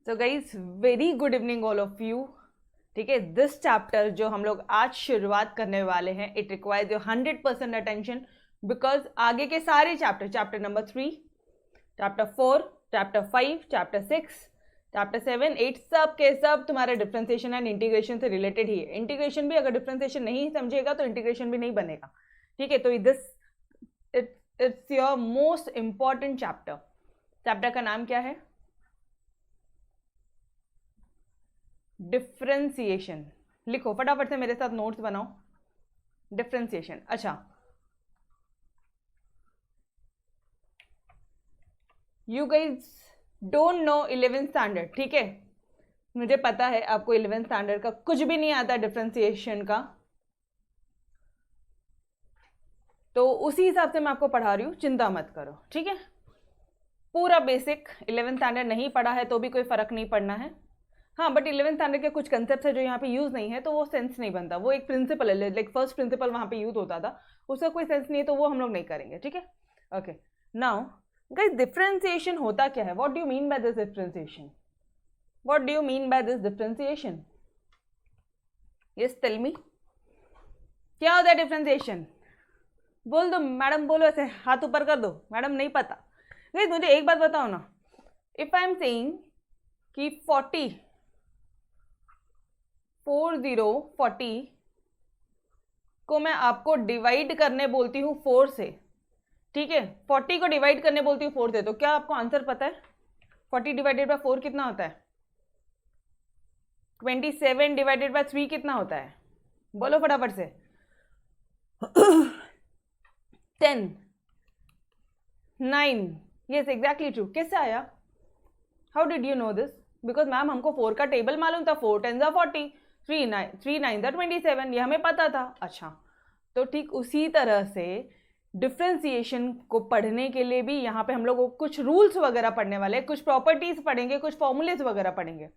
So guys very good evening all of you. ठीक है, this chapter जो हम लोग आज शुरुआत करने वाले हैं, it requires your 100% attention, because आगे के सारे chapter number 3, chapter 4, chapter 5, chapter 6, chapter 7, 8 सब के सब तुम्हारे डिफ्रेंसिएशन एंड इंटीग्रेशन से रिलेटेड ही है। इंटीग्रेशन भी अगर डिफ्रेंसिएशन नहीं समझेगा तो इंटीग्रेशन भी नहीं बनेगा। ठीक है, तो this it's your most important chapter. Chapter का नाम क्या है? डिफ्रेंसिएशन। लिखो फटाफट से, मेरे साथ नोट्स बनाओ। डिफ्रेंसिएशन। अच्छा, you guys don't know 11th standard. ठीक है, मुझे पता है आपको 11th स्टैंडर्ड का कुछ भी नहीं आता डिफ्रेंसिएशन का, तो उसी हिसाब से मैं आपको पढ़ा रही हूँ, चिंता मत करो। ठीक है, पूरा बेसिक 11th स्टैंडर्ड नहीं पढ़ा है तो भी कोई फर्क नहीं पड़ना है। हाँ, बट 11th स्टैंडर्ड के कुछ कंसेप्ट है जो यहाँ पे यूज नहीं है, तो वो सेंस नहीं बनता। वो एक प्रिंसिपल है, लाइक फर्स्ट प्रिंसिपल वहाँ पे यूज होता था, उसका कोई सेंस नहीं है, तो वो हम लोग नहीं करेंगे। ठीक है, ओके। नाउ गाइस, डिफरेंशिएशन होता क्या है? What do you mean by this differentiation? What do you mean by this differentiation? Yes, tell me, क्या होता है डिफरेंशिएशन? बोल दो मैडम, बोलो, ऐसे हाथ ऊपर कर दो। मैडम नहीं पता। गाइस मुझे एक बात बताओ ना, इफ आई एम सेइंग कि 40 को मैं आपको डिवाइड करने बोलती हूँ 4 से, ठीक है, 40 को डिवाइड करने बोलती हूँ 4 से, तो क्या आपको आंसर पता है 40 डिवाइडेड बाय 4 कितना होता है? 27 डिवाइडेड बाय 3 कितना होता है? बोलो फटाफट से। 10, 9। Yes, exactly true. कैसे आया? How did you know this? Because ma'am हमको 4 का टेबल मालूम था, 4 10 40, 3 9 27, ये हमें पता था। अच्छा, तो ठीक उसी तरह से डिफ्रेंसिएशन को पढ़ने के लिए भी यहाँ पे हम लोग कुछ रूल्स वगैरह पढ़ने वाले हैं, कुछ प्रॉपर्टीज पढ़ेंगे, कुछ फॉर्मूलेज वगैरह पढ़ेंगे।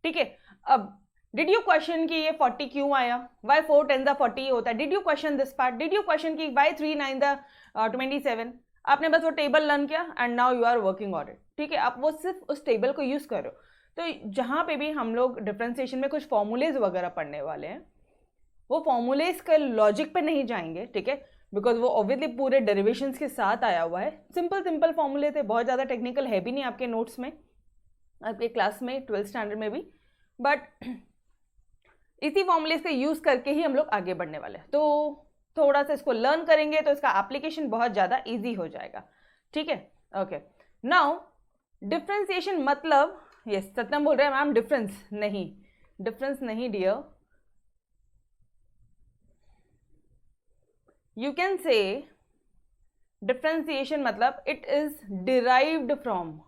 ठीक है, अब डिड यू क्वेश्चन कि ये 40 क्यों आया? वाई 4 10 40 होता है? Did you question this part? Did you question कि वाई 3 9 27? आपने बस वो टेबल लर्न किया and now you are working on it. ठीक है, आप वो सिर्फ उस टेबल को यूज करो। तो जहाँ पे भी हम लोग डिफ्रेंसिएशन में कुछ फॉर्मूलेज वगैरह पढ़ने वाले हैं, वो फॉर्मूलेज के लॉजिक पे नहीं जाएंगे। ठीक है, बिकॉज वो ऑब्वियसली पूरे डेरिवेशंस के साथ आया हुआ है। सिंपल फॉर्मूले थे, बहुत ज़्यादा टेक्निकल है भी नहीं आपके नोट्स में, आपके क्लास में 12th स्टैंडर्ड में भी, बट इसी फॉर्मूलेज का यूज़ करके ही हम लोग आगे बढ़ने वाले हैं। तो थोड़ा सा इसको लर्न करेंगे तो इसका एप्लीकेशन बहुत ज़्यादा ईजी हो जाएगा। ठीक है, ओके। नाउ डिफ्रेंसिएशन मतलब, यस सत्यम बोल रहे हैं मैम डिफरेंस नहीं dear, you can say differentiation मतलब इट इज डिराइव्ड फ्रॉम।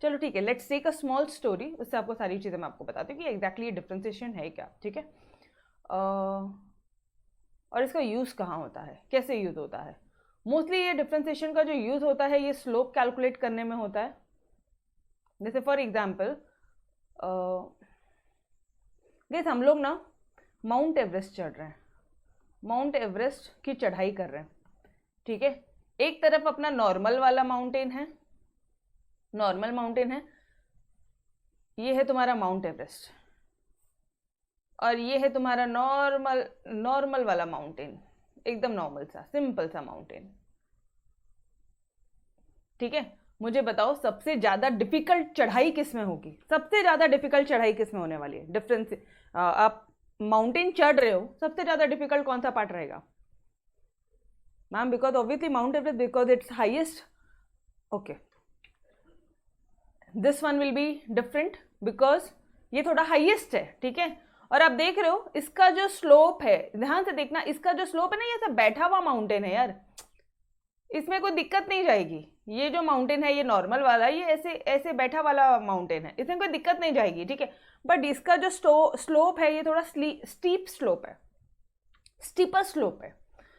चलो ठीक है, let's take a small story, उससे आपको सारी चीज़ें मैं आपको बताती हूँ कि एग्जैक्टली ये डिफ्रेंसिएशन है क्या। ठीक है, और इसका यूज़ कहाँ होता है, कैसे यूज़ होता है? मोस्टली ये डिफ्रेंसिएशन का जो यूज़ होता है ये स्लोप कैलकुलेट करने में होता है। जैसे फॉर एग्जाम्पल गाइस, हम लोग ना माउंट एवरेस्ट चढ़ रहे हैं, माउंट एवरेस्ट की चढ़ाई कर रहे हैं। ठीक है, एक तरफ अपना नॉर्मल माउंटेन है, ये है तुम्हारा माउंट एवरेस्ट, और ये है तुम्हारा नॉर्मल वाला माउंटेन, एकदम नॉर्मल सा सिंपल सा माउंटेन। ठीक है, मुझे बताओ सबसे ज्यादा डिफिकल्ट चढ़ाई किस में होगी? सबसे ज्यादा डिफिकल्ट चढ़ाई किस में होने वाली है? डिफरेंस, आप माउंटेन चढ़ रहे हो, सबसे ज्यादा डिफिकल्ट कौन सा पार्ट रहेगा ma'am? Because obviously mount Everest, because it's highest. Okay, this one will be different because ये थोड़ा हाईएस्ट है। ठीक है, और आप देख रहे हो इसका जो स्लोप है, ध्यान से देखना, इसका जो स्लोप है ना, ये सब बैठा हुआ माउंटेन है यार, इसमें कोई दिक्कत नहीं जाएगी। ये जो माउंटेन है ये नॉर्मल वाला, ये ऐसे बैठा वाला माउंटेन है, इसमें कोई दिक्कत नहीं जाएगी। ठीक है, बट इसका जो स्लोप है ये थोड़ा स्टीपर स्लोप है,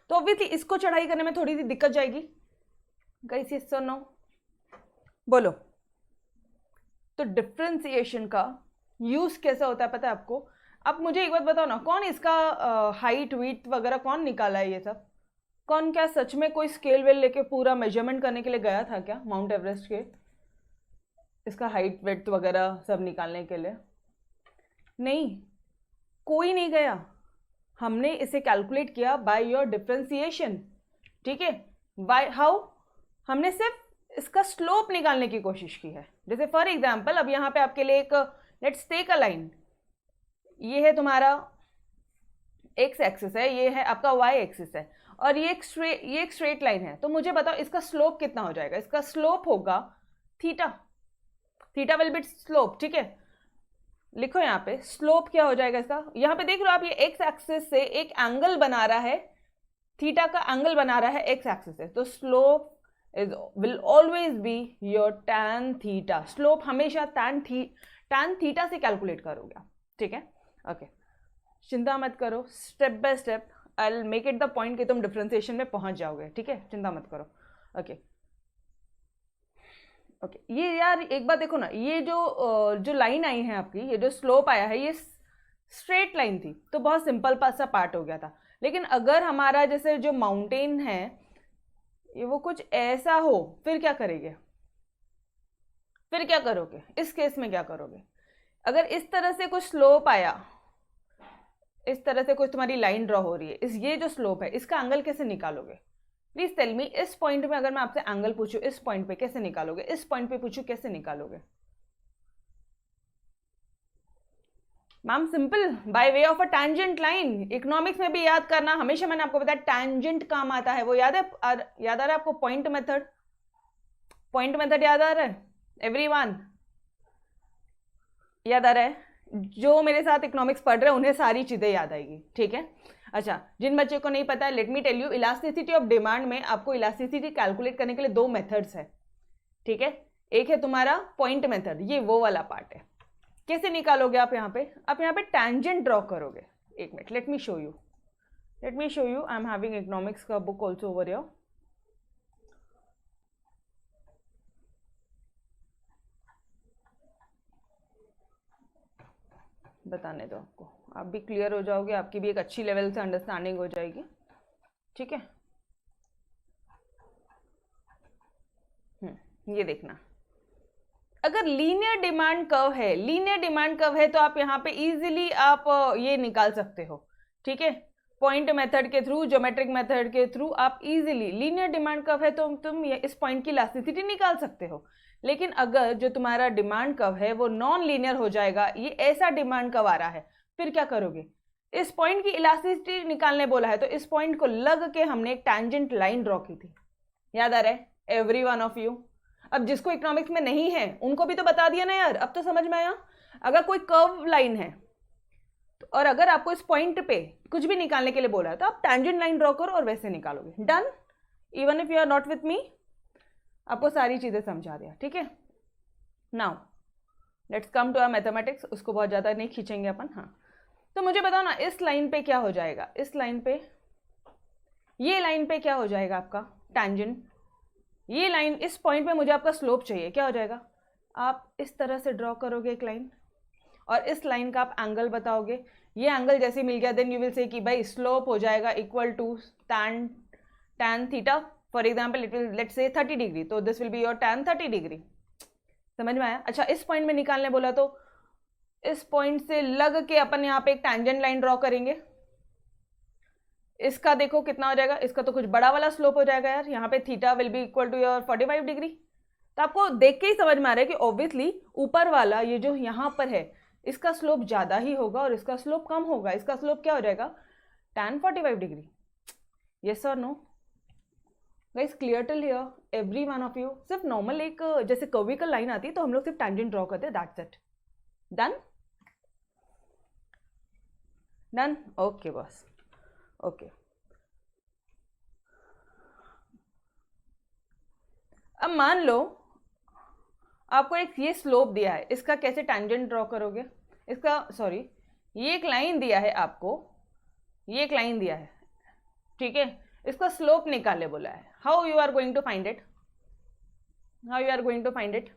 तो ऑब्वियसली इसको चढ़ाई करने में थोड़ी सी दिक्कत जाएगी। गाइस यस और नो बोलो। तो डिफ्रेंसिएशन का यूज कैसा होता है पता है आपको? आप मुझे एक बात बताओ ना, कौन इसका हाइट वीट वगैरह कौन निकाला है ये सब? कौन, क्या सच में कोई स्केल वेल लेके पूरा मेजरमेंट करने के लिए गया था क्या माउंट एवरेस्ट के? इसका हाइट वेट वगैरह सब निकालने के लिए? नहीं, कोई नहीं गया। हमने इसे कैलकुलेट किया बाय योर डिफरेंशिएशन, ठीक है। By how? हमने सिर्फ इसका स्लोप निकालने की कोशिश की है। जैसे फॉर एग्जांपल अब यहाँ पे आपके लिए एक लेट्स टेक अ लाइन, ये है तुम्हारा एक्स एक्सिस है, ये है आपका वाई एक्सिस है, और ये एक स्ट्रेट लाइन है। तो मुझे बताओ इसका स्लोप कितना हो जाएगा? इसका स्लोप होगा theta, theta will B slope, ठीक है। लिखो यहाँ पे स्लोप क्या हो जाएगा इसका। यहाँ पे देख रहे हो आप, ये एक्स एक्सिस से एक एंगल बना रहा है, थीटा का एंगल बना रहा है एक्स एक्सिस से, तो slope will always B your tan theta. Slope हमेशा tan थीटा से कैलकुलेट करोगे, ठीक है। ओके, चिंता मत करो, step by step I will make it the point कि तुम डिफरेंशिएशन में पहुंच जाओगे, ठीक है, चिंता मत करो। ओके ओके, ये यार एक बात देखो ना, ये जो लाइन आई है आपकी, ये जो स्लोप आया है, ये स्ट्रेट लाइन थी तो बहुत सिंपल सा पार्ट हो गया था। लेकिन अगर हमारा जैसे जो माउंटेन है ये वो कुछ ऐसा हो, फिर क्या करेंगे? फिर क्या करोगे इस केस में? क्या करोगे अगर इस तरह से कुछ स्लोप आया, इस तरह से कुछ तुम्हारी लाइन ड्रॉ हो रही है, ये जो स्लोप है इसका एंगल कैसे निकालोगे? Please tell me. इस पॉइंट पे अगर मैं आपसे एंगल पूछूं, इस पॉइंट पे कैसे निकालोगे? इस पॉइंट पे पूछूं कैसे निकालोगे? Ma'am simple, by way of a tangent line. Economics में भी याद करना, हमेशा मैंने आपको बताया टैंजेंट काम आता है, वो याद है? याद आ रहा है आपको पॉइंट मेथड? पॉइंट मेथड याद आ रहा है एवरीवन? याद आ रहा है? जो मेरे साथ इकोनॉमिक्स पढ़ रहे हैं उन्हें सारी चीजें याद आएगी, ठीक है। अच्छा, जिन बच्चों को नहीं पता है, let me tell you, elasticity of demand में आपको इलास्टिसिटी कैलकुलेट करने के लिए दो मेथड्स है, ठीक है। एक है तुम्हारा पॉइंट मेथड, ये वो वाला पार्ट है। कैसे निकालोगे आप यहाँ पे? आप यहाँ पे टैंजेंट ड्रॉ करोगे। एक minute, let me show you, I am having economics का बुक ऑल्सो ओवर हियर। बताने दो आपको, आप भी क्लियर हो जाओगे, आपकी भी एक अच्छी लेवल से अंडरस्टैंडिंग हो जाएगी, ठीक है। ये देखना, अगर लीनियर डिमांड कर्व है, लीनियर डिमांड कर्व है तो आप यहाँ पे इजीली आप ये निकाल सकते हो, ठीक है। पॉइंट मेथड के थ्रू, ज्योमेट्रिक मेथड के थ्रू आप इजीली, लीनियर डिमांड कर्व है तो तुम इस पॉइंट की इलास्टिसिटी निकाल सकते हो। लेकिन अगर जो तुम्हारा डिमांड कर्व है वो नॉन लीनियर हो जाएगा, ये ऐसा डिमांड कर्व आ रहा है, फिर क्या करोगे? इस पॉइंट की इलास्टिसिटी निकालने बोला है तो इस पॉइंट को लग के हमने एक टैंजेंट लाइन ड्रॉ की थी, याद आ रहा है एवरी वन ऑफ यू? अब जिसको इकोनॉमिक्स में नहीं है उनको भी तो बता दिया ना यार, अब तो समझ में आया। अगर कोई कर्व लाइन है तो, और अगर आपको इस पॉइंट पे कुछ भी निकालने के लिए बोला है तो आप टैंजेंट लाइन ड्रॉ करो और वैसे निकालोगे। Done? Even if you are not with me, आपको सारी चीजें समझा दिया, ठीक है। Now let's come to our mathematics, उसको बहुत ज्यादा नहीं खींचेंगे अपन। हाँ, तो मुझे बताओ ना, इस लाइन पे क्या हो जाएगा? इस लाइन पे, ये लाइन पे क्या हो जाएगा आपका टैंजेंट? ये लाइन, इस पॉइंट पे मुझे आपका स्लोप चाहिए, क्या हो जाएगा? आप इस तरह से ड्रॉ करोगे एक लाइन और इस लाइन का आप एंगल बताओगे। ये एंगल जैसे मिल गया, देन यू विल से कि भाई स्लोप हो जाएगा equal to tan theta. For example it will let's say 30 degree, तो this will be your tan 30 degree. समझ में आया? अच्छा, इस पॉइंट में निकालने बोला तो इस पॉइंट से लग के अपन यहाँ पे एक टैंजेंट लाइन ड्रॉ करेंगे। इसका देखो कितना हो जाएगा, इसका तो कुछ बड़ा वाला स्लोप हो जाएगा यार, यहाँ पे theta will be equal to your 45 degree. तो आपको देख के ही समझ में आ रहा है कि ऑब्वियसली ऊपर वाला ये जो यहाँ पर है इसका स्लोप ज्यादा ही होगा और इसका स्लोप कम होगा। इसका स्लोप क्या हो जाएगा? tan 45 degree. यस और no guys? Clear till here every one of you? सिर्फ नॉर्मल एक जैसे कर्विकल लाइन आती है तो हम लोग सिर्फ टैंजेंट ड्रॉ करते हैं, that's it. Done? Done? Okay boss, okay. अब मान लो आपको एक ये स्लोप दिया है, इसका कैसे टैंजेंट ड्रॉ करोगे? इसका सॉरी, ये एक लाइन दिया है आपको, ये एक लाइन दिया है, ठीक है। इसका स्लोप निकाले बोला है। How you are going to find it? How you are going to find it?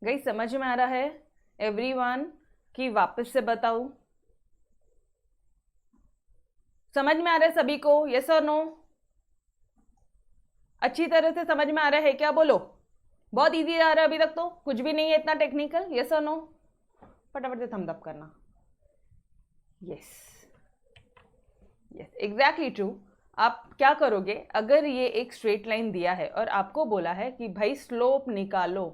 Guys समझ में आ रहा है एवरीवन? कि वापस से बताऊं? समझ में आ रहा है सभी को? यस और नो? अच्छी तरह से समझ में आ रहा है क्या? बोलो। बहुत इजी आ रहा है अभी तक तो, कुछ भी नहीं है इतना टेक्निकल। यस और नो? फटाफट से थम्स अप करना। Yes yes, exactly true. आप क्या करोगे, अगर ये एक स्ट्रेट लाइन दिया है और आपको बोला है कि भाई स्लोप निकालो,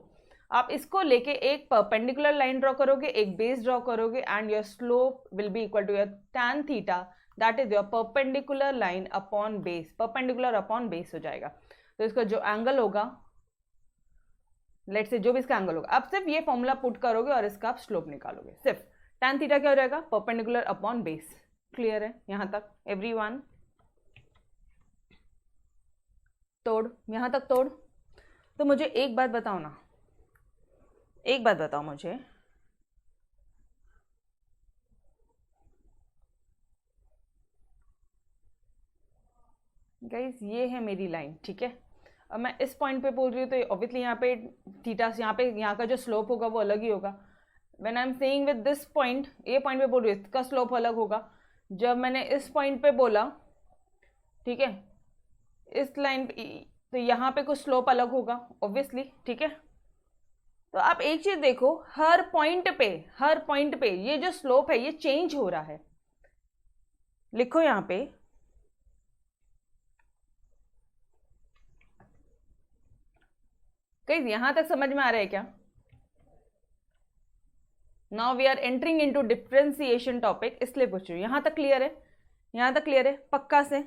आप इसको लेके एक परपेंडिकुलर लाइन ड्रॉ करोगे, एक बेस ड्रॉ करोगे, and your slope will be equal to your tan theta, that is your perpendicular line upon base, perpendicular upon base हो जाएगा। तो इसका जो एंगल होगा, लेट्स से जो भी इसका एंगल होगा, आप सिर्फ ये फॉर्मूला पुट करोगे और इसका आप स्लोप निकालोगे। सिर्फ tan थीटा क्या हो जाएगा? Perpendicular upon base. क्लियर है यहां तक एवरीवन? तोड़, यहां तक तोड़। तो मुझे एक बात बताओ ना, एक बात बताओ मुझे, गाइस ये है मेरी लाइन, ठीक है। अब मैं इस पॉइंट पे बोल रही हूँ तो ऑब्वियसली यहाँ पे थीटा, यहाँ का जो स्लोप होगा वो अलग ही होगा। When I am saying with this point, ये पॉइंट पे बोल रही हूँ इसका स्लोप अलग होगा। जब मैंने इस पॉइंट पे बोला, ठीक है, इस लाइन पे, तो यहाँ पे कुछ स्लोप अलग होगा ऑब्वियसली, ठीक है। तो आप एक चीज देखो, हर पॉइंट पे ये जो स्लोप है ये चेंज हो रहा है। लिखो यहाँ पे, कहीं यहां तक समझ में आ रहा है क्या? Now we are entering into differentiation topic, इसलिए पूछ रही हूँ। यहां तक क्लियर है? यहां तक क्लियर है पक्का से?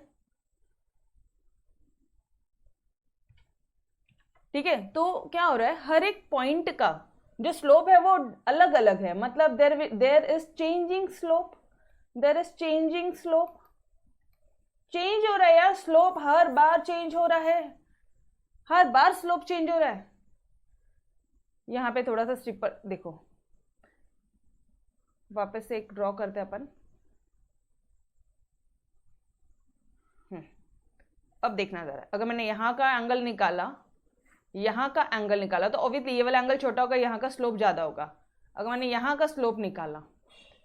ठीक है। तो क्या हो रहा है, हर एक पॉइंट का जो स्लोप है वो अलग अलग है, मतलब there is changing slope, there is changing slope, change हो रहा है यार, स्लोप हर बार चेंज हो रहा है, हर बार स्लोप चेंज हो रहा है। यहां पे थोड़ा सा स्ट्रिपर देखो, वापस से एक ड्रॉ करते हैं अपन। अब देखना जरा, अगर मैंने यहाँ का एंगल निकाला, यहाँ का एंगल निकाला, तो ऑब्वियसली ये वाला एंगल छोटा होगा, यहाँ का स्लोप ज्यादा होगा। अगर मैंने यहाँ का स्लोप निकाला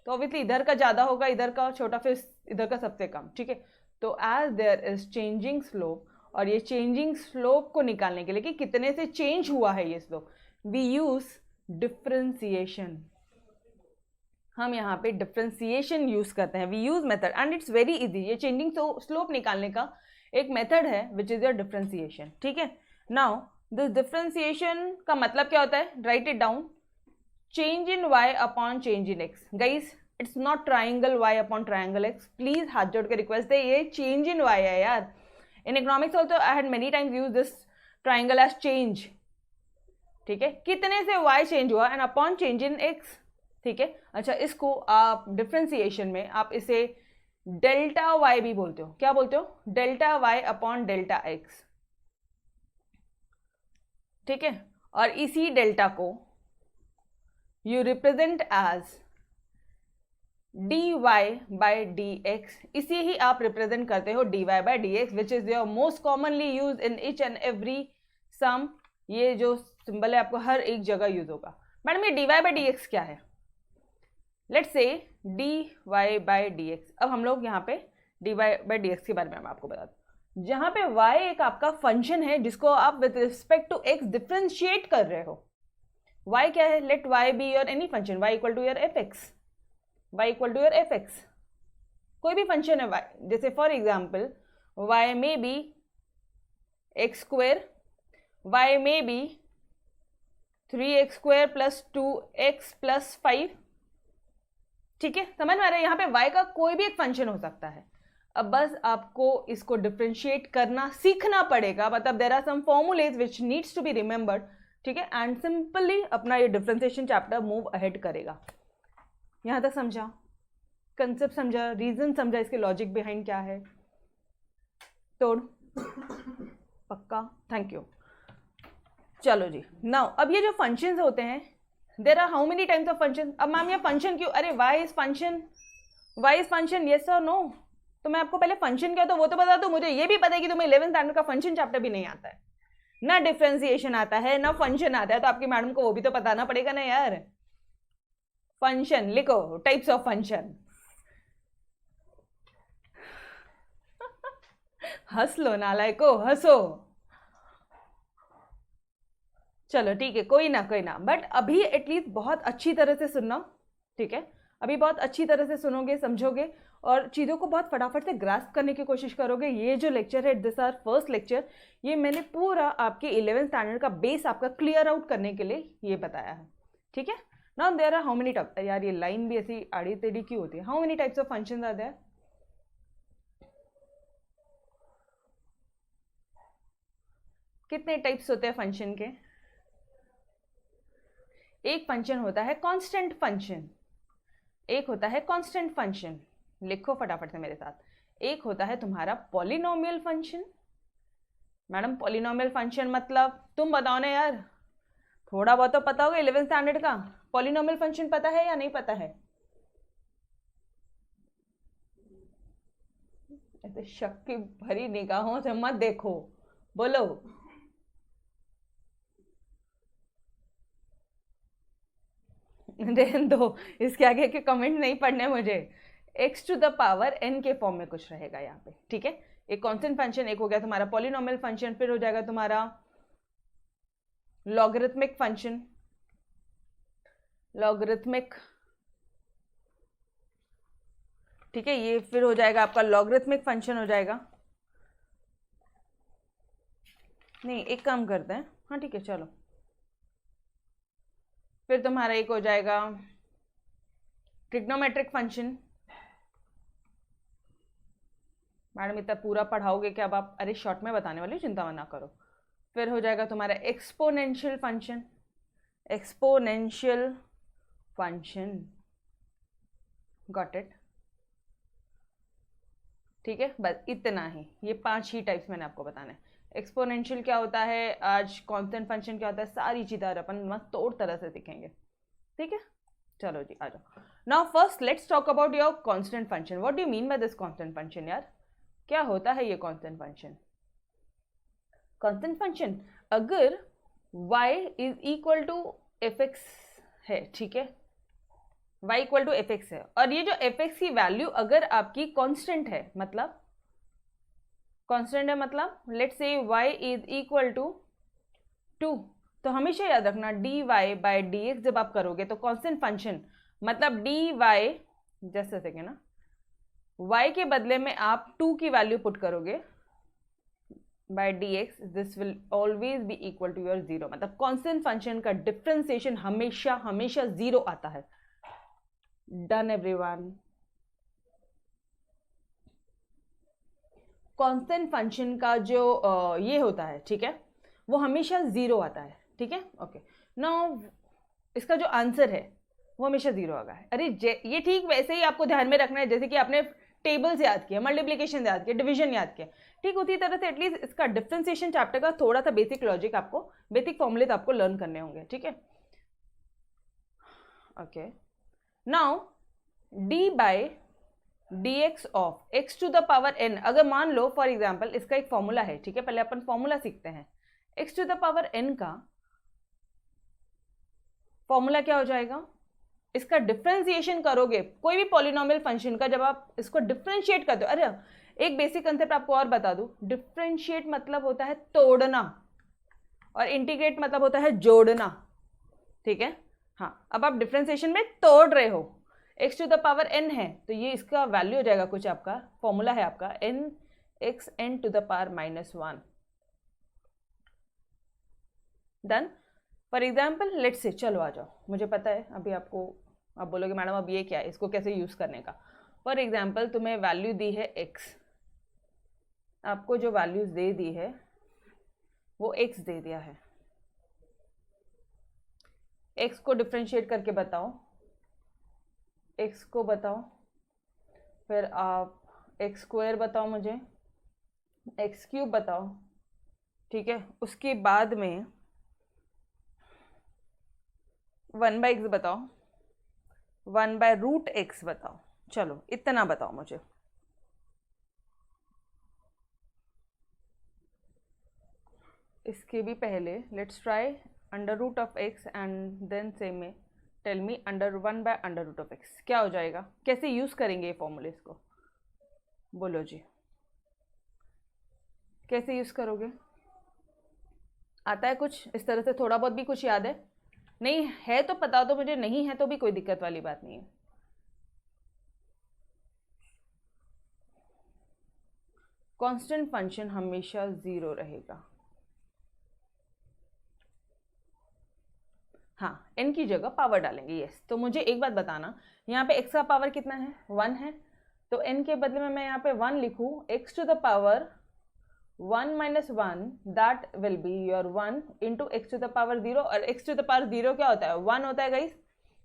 तो ऑब्वियसली इधर का ज्यादा होगा, इधर का छोटा, फिर इधर का सबसे कम, ठीक है। तो as there is changing slope, और ये चेंजिंग स्लोप को निकालने के लिए कि कितने से चेंज हुआ है ये स्लोप, वी यूज डिफरेंशिएशन। हम यहाँ पे डिफरेंशिएशन यूज करते हैं, we use method, and it's very easy. ये चेंजिंग स्लोप निकालने का एक मेथड है विच इज योर डिफरेंशिएशन, ठीक है। नाउ दिस डिफरेंशिएशन का मतलब क्या होता है? Right it down, change in y upon change in x। Guys it's not triangle y upon triangle x, please हाथ जोड़ के रिक्वेस्ट है, ये चेंज इन y है यार। In economics also I had many times use this triangle as change, ठीक है। कितने से y चेंज हुआ, and upon change in x, ठीक है। अच्छा, इसको आप डिफरेंशिएशन में आप इसे डेल्टा y भी बोलते हो। क्या बोलते हो? Delta y upon delta x, ठीक है। और इसी डेल्टा को you represent as dy by dx, इसी ही आप रिप्रेजेंट करते हो dy by dx, which is your most commonly use in each and every sum. ये जो सिंबल है आपको हर एक जगह यूज होगा। मैडम ये dy बाय dx क्या है? Let's say dy by dx। अब हम लोग यहाँ पे dy बाय dx के बारे में मैं आपको बता दूं, जहां पे y एक आपका फंक्शन है जिसको आप with respect to x differentiate कर रहे हो। y क्या है? Let y be your any function, y equal to your fx, y equal to your fx, कोई भी फंक्शन है y, जैसे फॉर एग्जाम्पल y में बी एक्स स्क्वेयर, y में बी 3x square plus 2x plus 5, ठीक है। समझ में आ रहा है? यहाँ पे y का कोई भी एक फंक्शन हो सकता है। अब बस आपको इसको डिफरेंशिएट करना सीखना पड़ेगा, मतलब there are some formulae which needs to be remembered, ठीक है, एंड सिंपली अपना ये डिफरेंशिएशन चैप्टर मूव अहेड करेगा। यहां तक समझा? कंसेप्ट समझा? रीजन समझा? इसके लॉजिक बिहाइंड क्या है? तोड़ पक्का? Thank you. चलो जी, नाउ अब ये जो फंक्शंस होते हैं, there are how many types of function. अब मैम ये फंक्शन क्यों? अरे y इज फंक्शन, यस और नो? तो मैं आपको पहले फंक्शन क्या तो वो तो बता दो। मुझे ये भी पता है कि तुम्हें 11th स्टैंडर्ड का फंक्शन चैप्टर भी नहीं आता है, ना डिफरेंशिएशन आता है, ना फंक्शन आता है, तो आपकी मैडम को वो भी तो बताना पड़ेगा ना यार। फंक्शन लिखो, टाइप्स ऑफ फंक्शन। हंस लो नालायको, हंसो। चलो ठीक है, कोई ना कोई ना, बट अभी एटलीस्ट बहुत अच्छी तरह से सुनना, ठीक है? अभी बहुत अच्छी तरह से सुनोगे, समझोगे और चीज़ों को बहुत फटाफट से ग्रास्प करने की कोशिश करोगे। ये जो लेक्चर है, दिस आर फर्स्ट लेक्चर, ये मैंने पूरा आपके 11th स्टैंडर्ड का बेस आपका क्लियर आउट करने के लिए ये बताया है, ठीक है? Now there are how many type, यार ये लाइन भी ऐसी आड़ी टेढ़ी क्यों होती है? How many types of functions are there? कितने टाइप्स होते हैं फंक्शन के? एक फंक्शन होता है कांस्टेंट फंक्शन, एक होता है कांस्टेंट फंक्शन, लिखो फटाफट से मेरे साथ। एक होता है तुम्हारा polynomial function. Madam polynomial function मतलब तुम बताओ ना यार, थोड़ा बहुत तो पता होगा 11th स्टैंडर्ड का। पॉलिनोमियल फंक्शन पता है या नहीं पता है? ऐसे शक की भरी निगाहों से मत देखो, बोलो। रहने दो, इसके आगे के कमेंट नहीं पढ़ने मुझे। X to the power n के फॉर्म में कुछ रहेगा यहाँ पे, ठीक है? एक कांस्टेंट फंक्शन, एक हो गया तुम्हारा पॉलिनोमियल फंक्शन, फिर हो जाएगा तुम्हारा लॉगरिथमिक फंक्शन, लॉगरिथमिक, ठीक है? ये फिर हो जाएगा आपका लॉगरिथमिक फंक्शन हो जाएगा। नहीं, एक काम करते हैं, हाँ ठीक है चलो। फिर तुम्हारा एक हो जाएगा ट्रिग्नोमेट्रिक फंक्शन। मैडम इतना पूरा पढ़ाओगे क्या अब आप? अरे शॉर्ट में बताने वाली, चिंता ना करो। फिर हो जाएगा तुम्हारा exponential function, exponential function, got it? ठीक है, बस इतना ही, ये 5 ही टाइप्स मैंने आपको बताना है। एक्सपोनेंशियल क्या होता है, आज कांस्टेंट फंक्शन क्या होता है, सारी चीज़ें अपन मस्त तोड़ तरह से सीखेंगे, ठीक है? चलो जी आ जाओ। Now first let's talk about your constant function. What do you mean by this constant function यार? क्या होता है ये कांस्टेंट फंक्शन? कांस्टेंट फंक्शन अगर y is equal to f x है, ठीक है? y equal to f x है, और ये जो एफ एक्स की वैल्यू अगर आपकी कांस्टेंट है, मतलब कांस्टेंट है, मतलब let's say y is equal to 2, तो हमेशा याद रखना dy बाय dx जब आप करोगे तो कांस्टेंट फंक्शन मतलब dy, जैसे सेकेंड ना, y के बदले में आप 2 की वैल्यू पुट करोगे by dx, this will always be equal to your 0। मतलब कांस्टेंट फंक्शन का डिफरेंशिएशन हमेशा हमेशा 0 आता है। Done everyone? कांस्टेंट फंक्शन का जो ये होता है, ठीक है, वो हमेशा 0 आता है, ठीक है? ओके, नाउ इसका जो आंसर है वो हमेशा 0 आएगा। अरे ये ठीक वैसे ही आपको ध्यान में रखना है जैसे कि आपने टेबल्स याद किया, मल्टीप्लिकेशन याद किया, डिवीजन याद किया, ठीक उसी तरह से एटलीस्ट इसका डिफरेंशिएशन चैप्टर का थोड़ा सा बेसिक लॉजिक आपको, बेसिक फॉर्मूलेज आपको लर्न करने होंगे, ठीक है? Okay, now d by dx of x to the power n, अगर मान लो फॉर एग्जाम्पल इसका एक फॉर्मूला है, ठीक है? पहले अपन फॉर्मूला सीखते हैं। x to the power n का फॉर्मूला क्या हो जाएगा? इसका डिफरेंशिएशन करोगे कोई भी पॉलिनोमियल फंक्शन का, जब आप इसको डिफरेंशिएट करते हो, अरे एक बेसिक कंसेप्ट आपको और बता दूं, डिफरेंशिएट मतलब होता है तोड़ना और इंटीग्रेट मतलब होता है जोड़ना, ठीक है? हाँ, अब आप डिफरेंशिएशन में तोड़ रहे हो, x to the power n है तो ये इसका वैल्यू हो जाएगा कुछ, आपका फॉर्मूला है आपका n x n to the power -1। Done? For example let's say, चलो आ जाओ, मुझे पता है अभी आपको, आप बोलोगे मैडम अब ये क्या है, इसको कैसे यूज़ करने का? फॉर एग्जाम्पल तुम्हें वैल्यू दी है x, आपको जो वैल्यूज दे दी है वो x दे दिया है, x को डिफ्रेंशिएट करके बताओ, x को बताओ, फिर आप x स्क्वायर बताओ मुझे, x क्यूब बताओ, ठीक है? उसके बाद में 1/x बताओ, 1/√x बताओ, चलो इतना बताओ मुझे। इसके भी पहले let's try √x and then से में टेल मी √1/√x क्या हो जाएगा? कैसे यूज़ करेंगे ये फॉर्मूले, इसको बोलो जी। कैसे यूज करोगे? आता है कुछ इस तरह से? थोड़ा बहुत भी कुछ याद है? नहीं है तो बता दो मुझे, नहीं है तो भी कोई दिक्कत वाली बात नहीं है। कांस्टेंट फंक्शन हमेशा 0 रहेगा। हाँ, n की जगह पावर डालेंगे, यस। तो मुझे एक बात बताना, यहाँ पे x का पावर कितना है? 1 है। तो n के बदले में मैं यहाँ पे 1 लिखूँ, x to the power 1 minus 1, that will be your 1 into x to the power 0। और x to the power 0 क्या होता है? 1 होता है गाइस।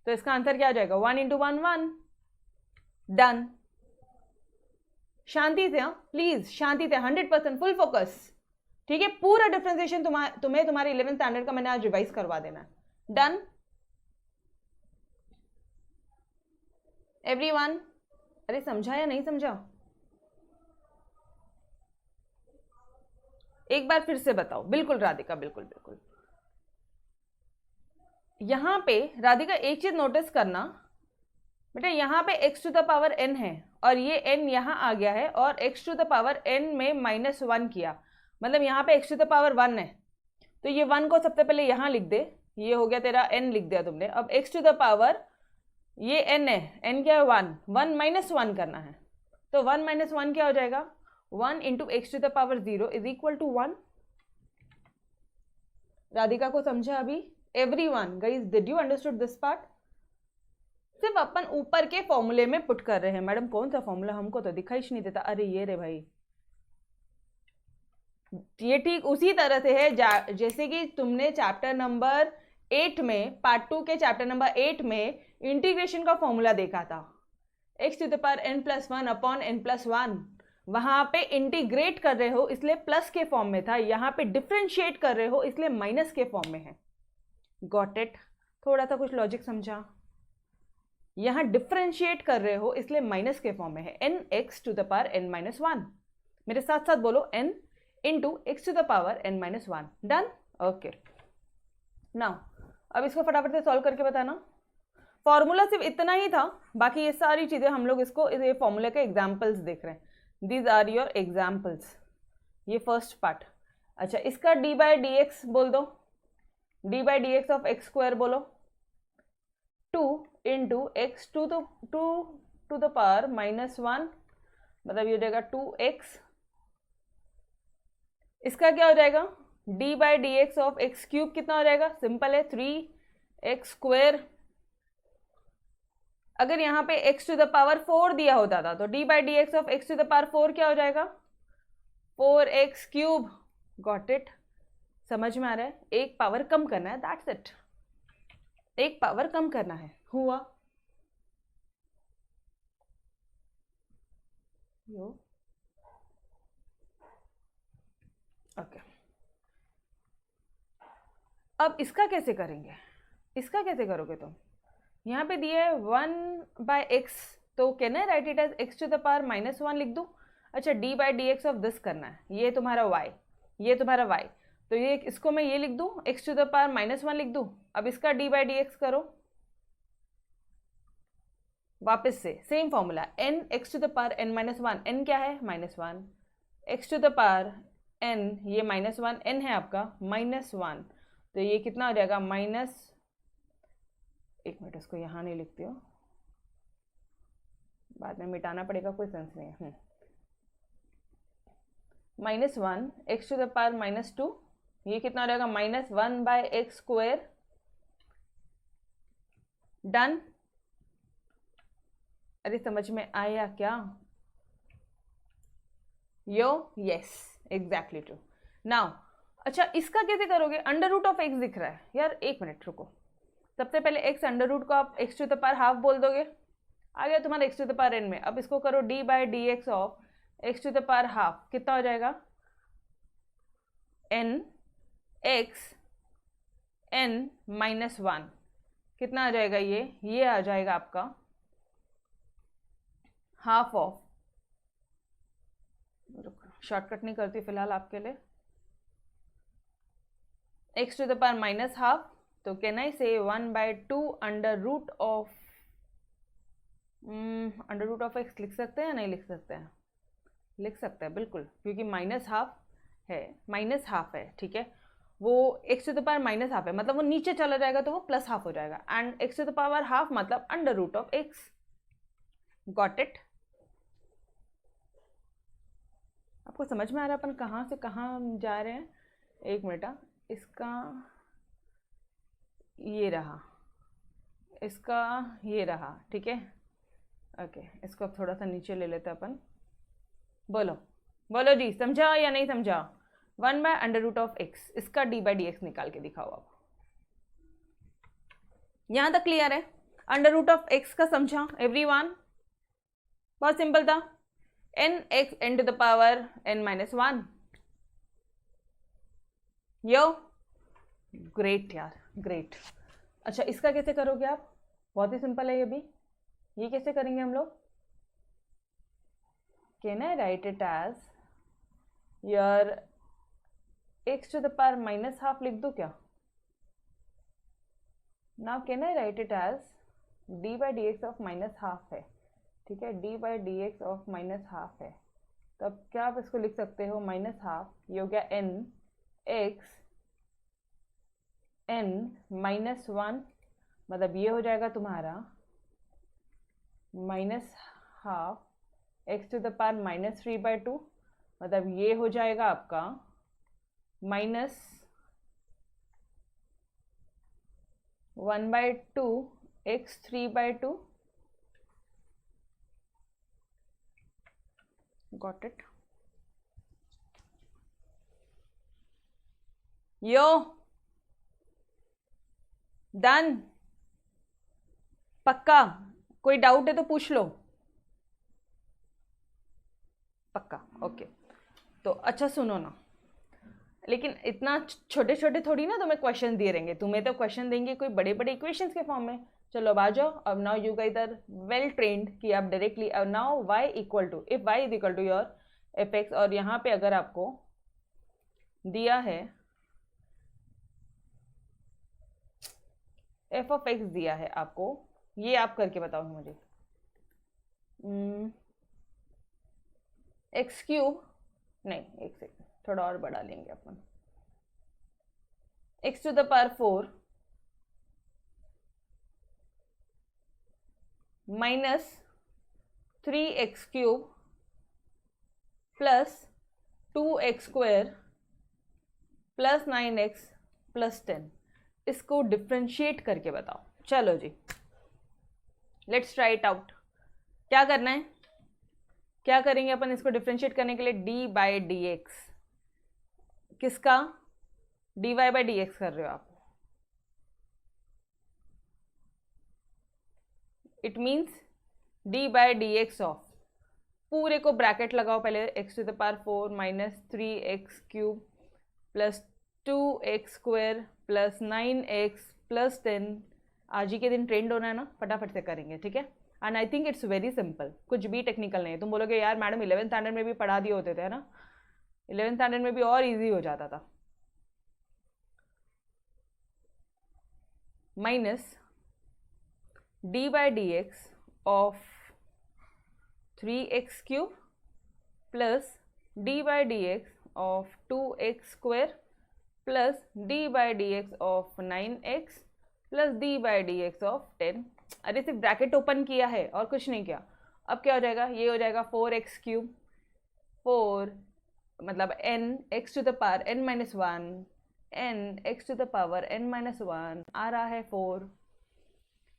तो इसका आंसर क्या आ जाएगा? 1 into 1 1। डन। शांति से, हाँ प्लीज शांति से, 100% फुल फोकस। ठीक है, पूरा डिफरेंशिएशन तुम्हें तुम्हारे 11th स्टैंडर्ड का मैंने आज रिवाइज करवा देना है। Done everyone? अरे समझा या नहीं समझा? एक बार फिर से बताओ। बिल्कुल राधिका, बिल्कुल बिल्कुल। यहां पे राधिका एक चीज नोटिस करना बेटा, यहाँ पे x to the power n है और ये n यहाँ आ गया है और x to the power n में -1 किया, मतलब यहाँ पे x टू द पावर 1 है। तो ये 1 को सबसे पहले यहाँ लिख दे, ये हो गया तेरा n लिख दिया तुमने। अब x टू द पावर ये n है, n क्या है? 1, 1 माइनस 1 करना है। तो 1 माइनस 1 क्या हो जाएगा? 1 into x to the power 0 is equal to 1। Radhika को समझा अभी? Everyone guys, did you understood this part? सिर्फ अपन ऊपर के फॉर्मूले में पुट कर रहे हैं। मैडम कौन सा फॉर्मूला? हमको तो दिखाई नहीं देता। अरे ये रे भाई, ये ठीक उसी तरह से है जैसे कि तुमने चैप्टर नंबर 8 में, पार्ट 2 के चैप्टर नंबर 8 में इंटीग्रेशन का फॉर्मूला देखा था। x to the power n plus 1 upon n plus 1, वहां पे इंटीग्रेट कर रहे हो इसलिए प्लस के फॉर्म में था, यहाँ पे डिफ्रेंशिएट कर रहे हो इसलिए माइनस के फॉर्म में है। Got it? थोड़ा सा कुछ लॉजिक समझा? यहाँ डिफ्रेंशिएट कर रहे हो इसलिए माइनस के फॉर्म में है, n x to the power n minus 1। मेरे साथ साथ बोलो, n into x to the power n minus 1। Done? Okay, now अब इसको फटाफट से सॉल्व करके बताना। फॉर्मूला सिर्फ इतना ही था, बाकी ये सारी चीजें हम लोग इसको ये फॉर्मूले के एग्जाम्पल्स देख रहे हैं। These are your examples. ये फर्स्ट पार्ट। अच्छा, इसका डी बाई डी एक्स बोल दो, d by d x of x square बोलो, 2 into x to the power minus 1, मतलब ये हो जाएगा 2x। इसका क्या हो जाएगा? D by d x of x cube कितना हो जाएगा? सिंपल है, 3x स्क्वायर। अगर यहाँ पे x टू द पावर 4 दिया होता था तो d by d x of x to the power 4 क्या हो जाएगा? 4x cube. Got it? समझ में आ रहा है? एक पावर कम करना है, दैट्स इट। एक पावर कम करना है, हुआ? ओके, अब इसका कैसे करेंगे? इसका कैसे करोगे तुम? यहाँ पे दिया है 1 बाय एक्स, तो can I write it as x to the power minus 1 लिख दूँ? अच्छा, d by d x of this करना है, ये तुम्हारा y, ये तुम्हारा y, तो ये इसको मैं ये लिख दूँ, x to the power minus 1 लिख दूँ। अब इसका डी बाई डी एक्स करो, वापस से same formula, n x to the power n minus 1, n क्या है? -1, x to the power n, ये -1, n है आपका -1, तो ये कितना हो जाएगा? माइनस, एक मिनट, इसको यहाँ नहीं लिखती हो, बाद में मिटाना पड़ेगा, कोई सेंस नहीं है। -1 एक्स टू द पावर -2, ये कितना हो जाएगा? -1 बाय एक्स स्क्वायर। डन? अरे समझ में आया क्या? यो, यस, एग्जैक्टली ट्रू। नाउ अच्छा, इसका कैसे करोगे? अंडर रूट ऑफ एक्स दिख रहा है यार, एक मिनट रुको। सबसे पहले x अंडर रूट को आप x to the power half बोल दोगे, आ गया तुम्हारा x to the power n में। अब इसको करो d by d x of x to the power half, कितना हो जाएगा? n x n माइनस 1, कितना आ जाएगा? ये आ जाएगा आपका हाफ ऑफ, शॉर्टकट नहीं करती फिलहाल आपके लिए, x to the power minus half, तो can I say 1/2 under root of x लिख सकते हैं या नहीं लिख सकते हैं? लिख सकते हैं बिल्कुल, क्योंकि -1/2 है माइनस हाफ है, ठीक है, वो x to the power minus half है, मतलब वो नीचे चला जाएगा तो वो प्लस हाफ हो जाएगा, and x to the power half मतलब under root of x. Got it? आपको समझ में आ रहा है अपन कहाँ से कहाँ जा रहे हैं? एक मिनट, इसका ये रहा, इसका ये रहा, ठीक है, ओके, इसको अब थोड़ा सा नीचे ले लेते हैं अपन। बोलो बोलो जी, समझा या नहीं समझा? 1/√x, इसका d/dx निकाल के दिखाओ आप। यहां तक क्लियर है? √x का समझा एवरीवन? बहुत सिंपल था, nx n⁻n -1। यो ग्रेट यार, ग्रेट। अच्छा, इसका कैसे करोगे आप? बहुत ही सिंपल है ये भी। ये कैसे करेंगे हम लोग? Can I write it as your x to the power minus half लिख दो क्या? Now can I write it as d/dx of minus half है, ठीक है, d/dx ऑफ माइनस हाफ है, तो अब क्या आप इसको लिख सकते हो? माइनस हाफ, ये हो गया n x n -1, मतलब ये हो जाएगा तुम्हारा minus half x to the power -3/2, मतलब ये हो जाएगा आपका -1/2 x 3/2। Got it? Yo done? पक्का? कोई डाउट है तो पूछ लो। पक्का? ओके। तो अच्छा सुनो ना, लेकिन इतना छोटे छोटे थोड़ी ना तुम्हें क्वेश्चन दिए रहेंगे, तुम्हें तो क्वेश्चन देंगे कोई बड़े बड़े इक्वेशंस के फॉर्म में। चलो अब आ जाओ, अब now you guys are well trained कि आप डायरेक्टली, अब now y equal to, if y is equal to your fx, और यहाँ पे अगर आपको दिया है f ऑफ x दिया है आपको, ये आप करके बताओ मुझे। एक्स क्यूब नहीं, एक सेकंड, थोड़ा और बढ़ा लेंगे अपन, x to the power 4 minus 3x cube plus 2x square plus 9x plus 10, इसको डिफ्रेंशिएट करके बताओ। चलो जी, लेट्स ट्राई इट आउट। क्या करना है, क्या करेंगे अपन इसको डिफ्रेंशिएट करने के लिए? d/dx, किसका? dy/dx कर रहे हो आप, इट मीन्स d/dx ऑफ, पूरे को ब्रैकेट लगाओ पहले, x to the power 4 minus 3x cube plus 2x square plus 9x plus 10। आज ही के दिन ट्रेंड होना है ना, फटाफट से करेंगे, ठीक है। And I think it's very simple, कुछ भी टेक्निकल नहीं है। तुम बोलोगे यार मैडम 11th स्टैंडर्ड में भी पढ़ा दिए होते थे, है ना, 11th स्टैंडर्ड में भी और इजी हो जाता था। Minus d/dx of 3x cube plus d/dx of 2x square plus d/dx of 9x plus d/dx of 10। अरे सिर्फ ब्रैकेट ओपन किया है और कुछ नहीं किया। अब क्या हो जाएगा? ये हो जाएगा 4x क्यूब, 4 मतलब n x to the power n minus 1, n x to the power n minus 1 आ रहा है 4।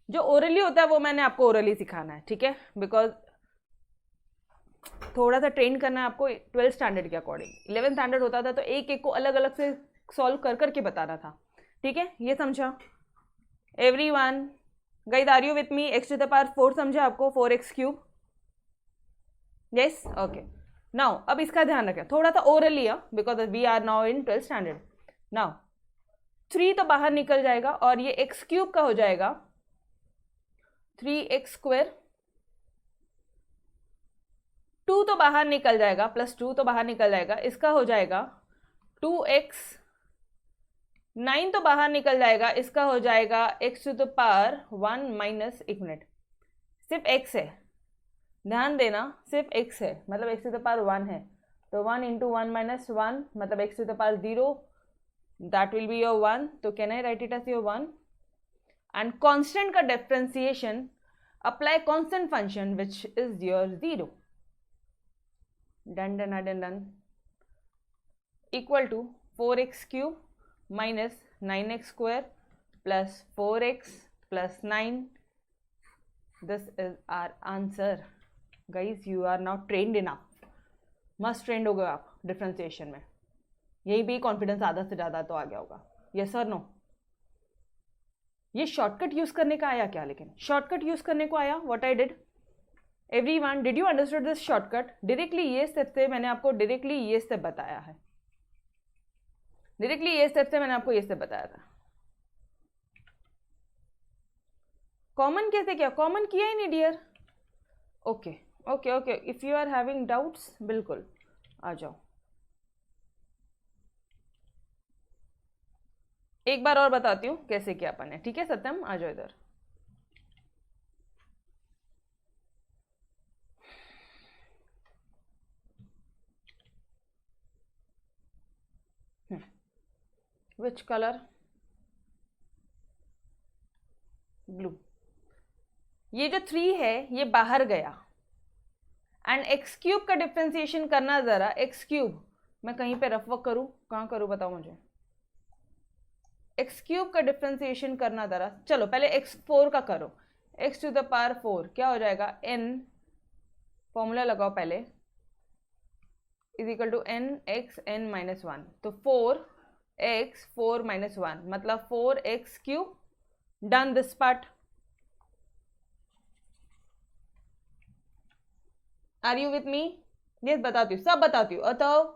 जो ओरली होता है वो मैंने आपको ओरली सिखाना है, ठीक है, बिकॉज थोड़ा सा ट्रेन करना है आपको 12th स्टैंडर्ड के अकॉर्डिंग। 11th स्टैंडर्ड होता था तो एक एक को अलग अलग से सॉल्व कर करके बताना था, ठीक है। ये समझा everyone? Guys are you with me? x to the power 4 समझा आपको, 4x cube? Yes, okay. Now अब इसका ध्यान रखें, थोड़ा सा ओरली है because we are now in 12th standard. Now 3 तो बाहर निकल जाएगा और ये x क्यूब का हो जाएगा 3x स्क्वायर, 2 तो बाहर निकल जाएगा, प्लस 2 तो बाहर निकल जाएगा, इसका हो जाएगा 2x, 9 तो बाहर निकल जाएगा, इसका हो जाएगा x to the power 1 minus, एक मिनट, सिर्फ x है, ध्यान देना, सिर्फ x है, मतलब x टू द पावर 1 है, तो 1 इंटू 1 माइनस 1 मतलब x to the power 0, that will be your 1. तो can I write it as your 1. And constant का differentiation, apply constant function which is your 0. Done done done done. Equal to 4x cube minus 9x square plus 4x plus 9. This is our answer. Guys you are not trained enough. Must trained हो गए आप differentiation में. यही भी confidence आधा से ज़्यादा तो आ गया होगा. यस और नो. ये शॉर्टकट यूज करने का आया क्या? लेकिन शॉर्टकट यूज करने को आया. What I did, everyone, did you understood this shortcut? Directly ये स्टेप से मैंने आपको डायरेक्टली ये स्टेप बताया है. डायरेक्टली ये स्टेप से मैंने आपको ये स्टेप बताया था. कॉमन कैसे किया? कॉमन किया ही नहीं dear. Okay okay okay. If you are having doubts बिल्कुल आ जाओ. एक बार और बताती हूँ कैसे किया अपन ने. ठीक है सत्यम, आ जाओ इधर. Which colour? ब्लू. ये जो 3 है ये बाहर गया. एंड एक्स क्यूब का डिफ्रेंसिएशन करना जरा. एक्स क्यूब मैं कहीं पे रफ वर्क करूँ? कहाँ करूँ बताओ मुझे. एक्स क्यूब का डिफ्रेंसिएशन करना जरा. चलो पहले x4 का करो. x टू द पावर 4 क्या हो जाएगा? n, फॉर्मूला लगाओ पहले, is equal to n x n minus 1. तो 4x 4 माइनस 1 मतलब 4x cube. Done this part. Are you with me? ये बताती हूँ, सब बताती हूँ. अतः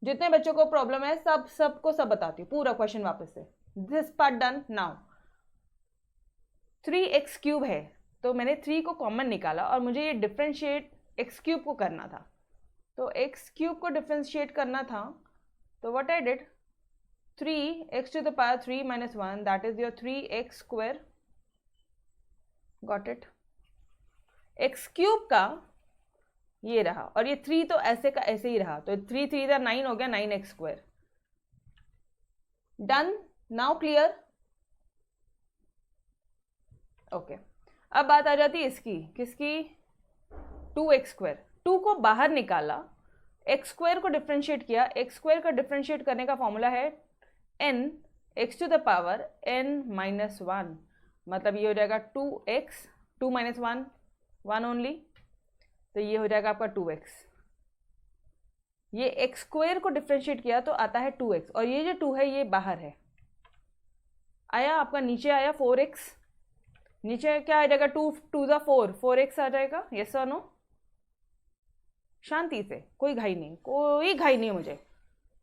जितने बच्चों को प्रॉब्लम है सबको सब बताती हूँ पूरा क्वेश्चन वापस से. This part done. Now 3x cube है तो मैंने 3 को कॉमन निकाला और मुझे ये डिफ्रेंशिएट x क्यूब को करना था. तो x क्यूब को डिफ्रेंशिएट करना था तो what I did, 3x to the power 3 minus 1 that is your 3x square. Got it. x cube का ये रहा और ये 3 तो ऐसे का ऐसे ही रहा. तो 3 3 था 9 हो गया 9x square. Done. Now clear. Okay. अब बात आ जाती है इसकी, किसकी? 2x square. 2 को बाहर निकाला, x स्क्वायर को डिफ्रेंशिएट किया. x स्क्वायर का डिफ्रेंशिएट करने का फॉर्मूला है n x to the power n minus 1 मतलब ये हो जाएगा 2x. 2 minus 1 1 only. तो ये हो जाएगा आपका 2x. ये x स्क्वायर को डिफ्रेंशिएट किया तो आता है 2x और ये जो 2 है ये बाहर है. आया आपका नीचे आया 4x. नीचे क्या आ जाएगा? 2 2 ज़ा 4 4x आ जाएगा. यस और नो? शांति से, कोई घाई नहीं, कोई घाई नहीं मुझे.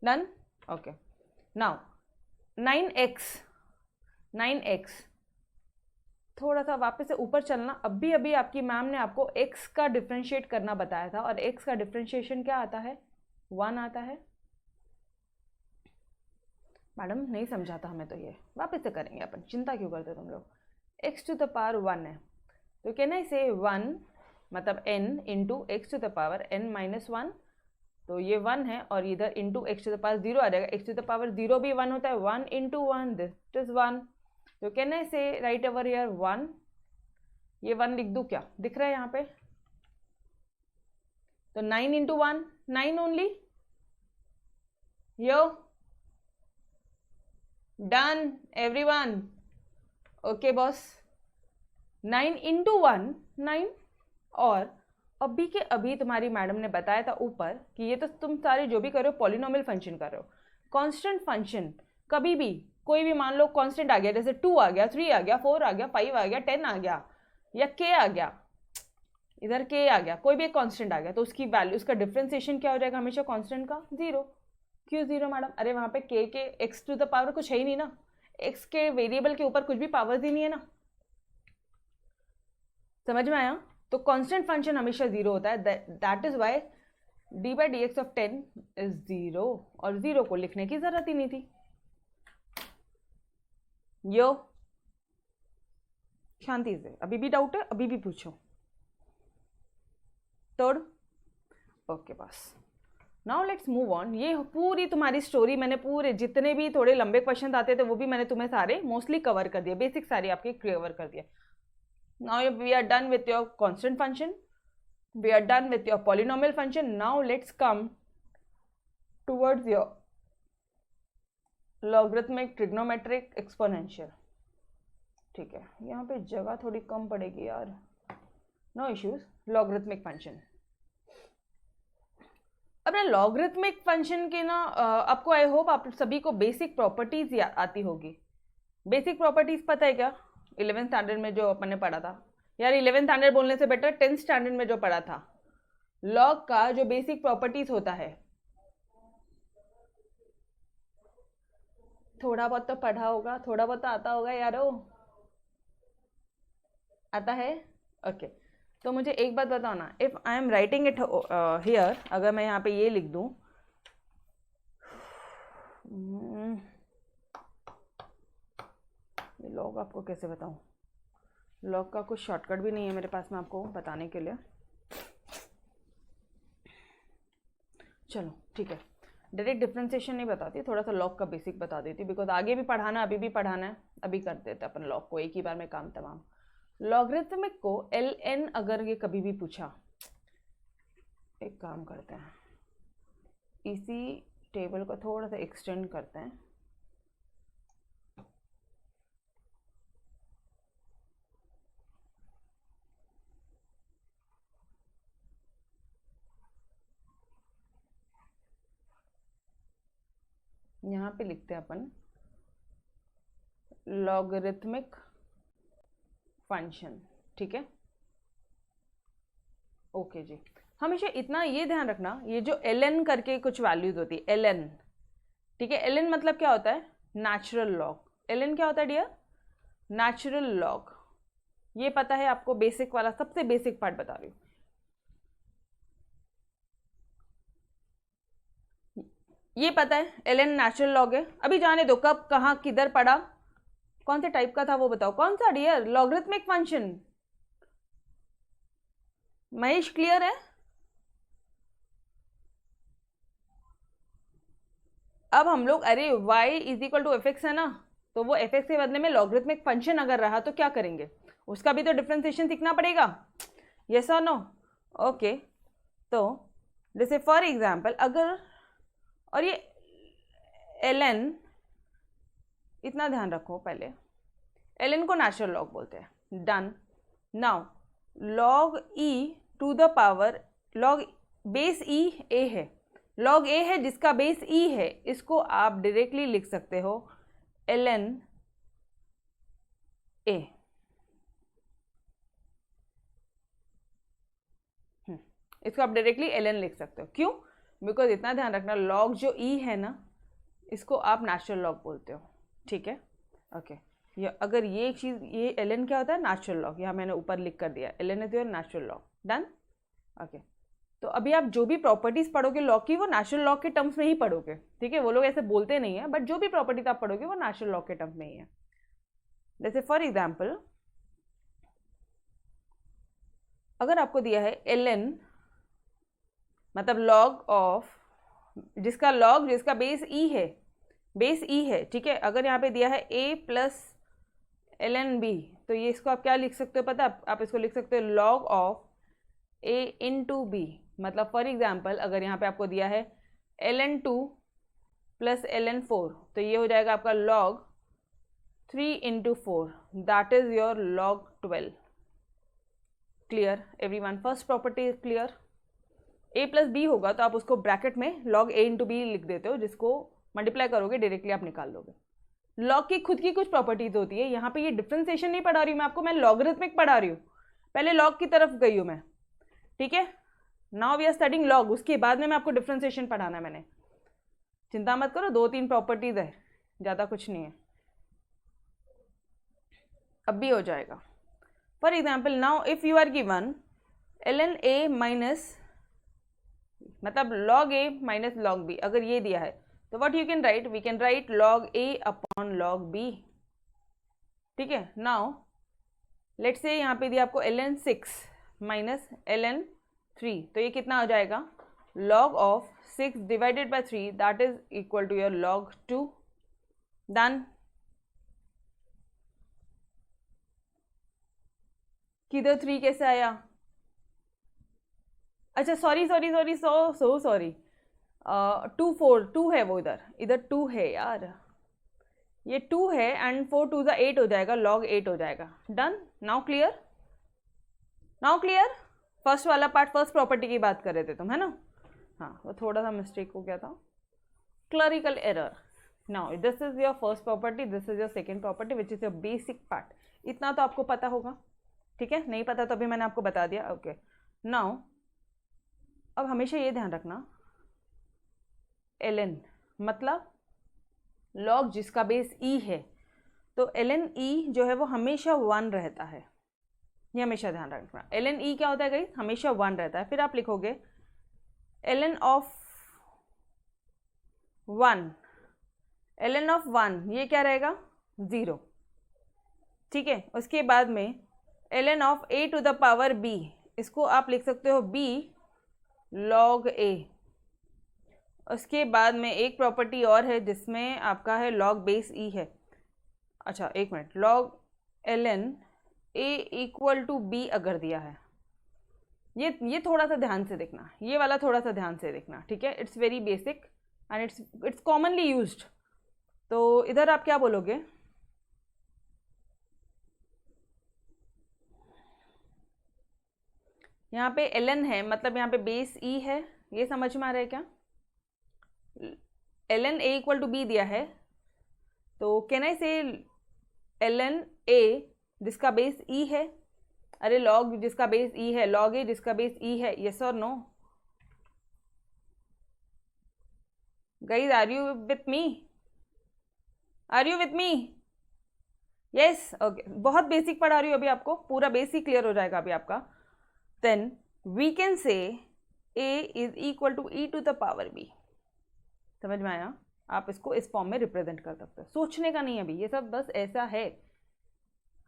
डन. ओके. नाउ 9x थोड़ा सा वापस से ऊपर चलना. अभी आपकी मैम ने आपको x का डिफ्रेंशिएट करना बताया था और x का डिफ्रेंशिएशन क्या आता है? 1 आता है. मैडम नहीं समझा था हमें तो ये वापस से करेंगे अपन. चिंता क्यों करते तुम लोग. x टू द पावर 1 है तो कैन आई से 1 मतलब n into x to the power n minus 1. तो ये 1 है और इधर into x to the power 0 आ जाएगा. एक्स टू द पावर 0 भी 1 होता है. 1 इंटू 1 दिस इज 1. तो कैन आई से राइट ओवर हियर 1. ये 1 लिख दूँ क्या? दिख रहा है यहाँ पे. तो 9 into 1 9 only. Yo done everyone. Okay boss. 9 into 1 9. और अभी के अभी तुम्हारी मैडम ने बताया था ऊपर कि ये तो तुम सारे जो भी कर रहे हो पॉलिनोमियल फंक्शन कर रहे हो. कांस्टेंट फंक्शन कभी भी कोई भी मान लो कांस्टेंट आ गया, जैसे 2 आ गया, 3 आ गया, 4 आ गया, 5 आ गया, 10 आ गया या k आ गया, इधर k आ गया, कोई भी एक कांस्टेंट आ गया तो उसकी वैल्यू, उसका डिफरेंशिएशन क्या हो जाएगा हमेशा कांस्टेंट का? 0. क्यों 0 मैडम? अरे वहाँ पे k के x टू द पावर कुछ है ही नहीं ना. x के वेरिएबल के ऊपर कुछ भी पावर्स ही नहीं है ना. समझ में आया? तो कांस्टेंट फंक्शन हमेशा 0 होता है. That is y d by d x of 10 is 0 और 0 को लिखने की जरूरत ही नहीं थी. यो शांति से. अभी भी डाउट है? अभी भी पूछो. तोड़. ओके बस. Now let's move on. ये पूरी तुम्हारी स्टोरी मैंने पूरे जितने भी थोड़े लंबे क्वेश्चन आते थे वो भी मैंने तुम्हें सारे मोस्टली कवर कर दिए, बेसिक सारे आपके कवर कर दिए। Now we are done with your constant function, we are done with your polynomial function. Now let's come towards your logarithmic, trigonometric, exponential. ठीक है, यहाँ पे जगह थोड़ी कम पड़ेगी यार, नो इश्यूज। लॉगरिथमिक फंक्शन, अब ना लॉगरिथमिक फंक्शन के ना आपको आई होप आप सभी को बेसिक प्रॉपर्टीज आती होगी। बेसिक प्रॉपर्टीज पता है क्या? 11th स्टैंडर्ड में जो अपन ने पढ़ा था यार, 11th स्टैंडर्ड बोलने से बेटर 10th स्टैंडर्ड में जो पढ़ा था, लॉग का जो बेसिक प्रॉपर्टीज होता है, थोड़ा बहुत तो पढ़ा होगा, थोड़ा बहुत तो आता होगा यारो, आता है? ओके तो मुझे एक बात बताओ ना, if I am writing it here, अगर मैं यहाँ पे ये लिख दूँ, लॉग आपको कैसे बताऊँ, लॉग का कुछ शॉर्टकट भी नहीं है मेरे पास में आपको बताने के लिए। चलो ठीक है, डायरेक्ट डिफ्रेंसिएशन नहीं बताती, थोड़ा सा लॉग का बेसिक बता देती, बिकॉज आगे भी पढ़ाना, अभी भी पढ़ाना है, अभी कर देते अपन लॉग को एक ही बार में काम तमाम। लॉगरिथमिक को ln अगर ये कभी भी पूछा, एक काम करते हैं, इसी टेबल को थोड़ा सा एक्सटेंड करते हैं, यहाँ पे लिखते हैं अपन लॉगरिथमिक फंक्शन। ठीक है, ओके जी। हमेशा इतना ये ध्यान रखना, ये जो ln करके कुछ वैल्यूज होती है ln, ठीक है, ln मतलब क्या होता है? Natural log. ln क्या होता है डियर? Natural log. ये पता है आपको, बेसिक वाला सबसे बेसिक पार्ट बता रही हूँ। ये पता है ln नेचुरल लॉग है। अभी जाने दो कब कहाँ किधर पढ़ा, कौन से टाइप का था वो बताओ, कौन सा dear? Logarithmic function. Mahesh clear है? अब हम लोग, अरे y is equal to f x है ना, तो वो एफ एक्स के बदले में लॉगरिथमिक फंक्शन अगर रहा तो क्या करेंगे, उसका भी तो डिफ्रेंसिएशन सीखना पड़ेगा, यस और नो? ओके, तो जैसे फॉर एग्जाम्पल अगर, और ये ln, इतना ध्यान रखो पहले, ln को नेचुरल लॉग बोलते हैं, done. Now log e to the power, log base e a है, लॉग a है जिसका बेस e है, इसको आप डायरेक्टली लिख सकते हो ln a। इसको आप डायरेक्टली ln लिख सकते हो, क्यों? बिकॉज इतना ध्यान रखना, लॉग जो e है ना, इसको आप नेचुरल लॉग बोलते हो। ठीक है, ओके। ये अगर ये एक चीज़, ये ln क्या होता है? Natural log. यहाँ मैंने ऊपर लिख कर दिया, ln is your natural log, done. Okay, तो अभी आप जो भी प्रॉपर्टीज पढ़ोगे लॉग की, वो नेचुरल लॉग के टर्म्स में ही पढ़ोगे, ठीक है? वो लोग ऐसे बोलते नहीं है, बट जो भी प्रॉपर्टीज आप पढ़ोगे वो नेचुरल लॉग के टर्म्स में ही है। जैसे फॉर एग्जाम्पल, अगर आपको दिया है ln, मतलब लॉग ऑफ, जिसका लॉग, जिसका बेस e है, बेस e है, ठीक है? अगर यहाँ पे दिया है a प्लस ln b, तो ये इसको आप क्या लिख सकते हो पता? आप इसको लिख सकते हो log of a into b. मतलब फॉर एग्जाम्पल अगर यहाँ पे आपको दिया है ln2 प्लस ln4, तो ये हो जाएगा आपका log 3 into 4, that is your log 12। Clear everyone? First property clear? a plus b होगा तो आप उसको ब्रैकेट में लॉग a इंटू बी लिख देते हो, जिसको मल्टीप्लाई करोगे डायरेक्टली आप निकाल लोगे। लॉग की खुद की कुछ प्रॉपर्टीज होती है, यहाँ पे ये डिफ्रेंसिएशन नहीं पढ़ा रही हूँ मैं आपको, मैं लॉगरिथमिक पढ़ा रही हूँ, पहले लॉग की तरफ गई हूँ मैं, ठीक है? Now we are studying log, उसके बाद में मैं आपको डिफ्रेंसिएशन पढ़ाना है मैंने, चिंता मत करो, 2-3 प्रॉपर्टीज है, ज़्यादा कुछ नहीं है, अब भी हो जाएगा। For example now if you are given ln a minus, मतलब log a minus log b, अगर ये दिया है तो what you can write, we can write log a upon log b। ठीक है, नाउ लेट्स से यहाँ पे दिया आपको ln 6 माइनस ln 3, तो ये कितना हो जाएगा? log of 6 divided by 3, that is equal to your log 2. Done. किधर 3 कैसे आया? अच्छा sorry sorry sorry so sorry, 2 4 2 है वो, इधर 2 है यार, ये 2 है एंड 4 2 ज़ा 8 हो जाएगा, log 8 हो जाएगा. Done. Now clear? Now clear? First वाला पार्ट, फर्स्ट प्रॉपर्टी की बात कर रहे थे तुम, है ना? हाँ, वो थोड़ा सा मिस्टेक हो गया था, clerical error. Now this is your first property, this is your second property which is your basic part. इतना तो आपको पता होगा, ठीक है? नहीं पता तो अभी मैंने आपको बता दिया. ओके. नाउ अब हमेशा ये ध्यान रखना, ln मतलब log जिसका बेस e है, तो ln e जो है वो हमेशा 1 रहता है, ये हमेशा ध्यान रखना. ln e क्या होता है गाइस? हमेशा 1 रहता है. फिर आप लिखोगे ln ऑफ 1, ln ऑफ 1 ये क्या रहेगा? 0. ठीक है. उसके बाद में ln of a to the power b, इसको आप लिख सकते हो b log a. उसके बाद में एक प्रॉपर्टी और है जिसमें आपका है log बेस e है. अच्छा एक minute, log ln a equal to b अगर दिया है, ये थोड़ा सा ध्यान से देखना, ये वाला थोड़ा सा ध्यान से देखना, ठीक है? It's very basic and it's commonly used. तो इधर आप क्या बोलोगे? यहाँ पे ln है मतलब यहाँ पे बेस e है, ये समझ में आ रहा है क्या? ln a equal to b दिया है, तो कैन आई से ln a जिसका बेस e है? अरे log जिसका बेस e है, log a जिसका बेस e है, यस और no? Guys are you with me? Are you with me? Yes. Okay. बहुत बेसिक पढ़ा रही हूँ अभी आपको, पूरा बेसिक क्लियर हो जाएगा अभी आपका. Then we can say a is equal to e to the power b. समझ में आया? आप इसको इस फॉर्म में रिप्रेजेंट कर सकते हो, सोचने का नहीं अभी, ये सब बस ऐसा है.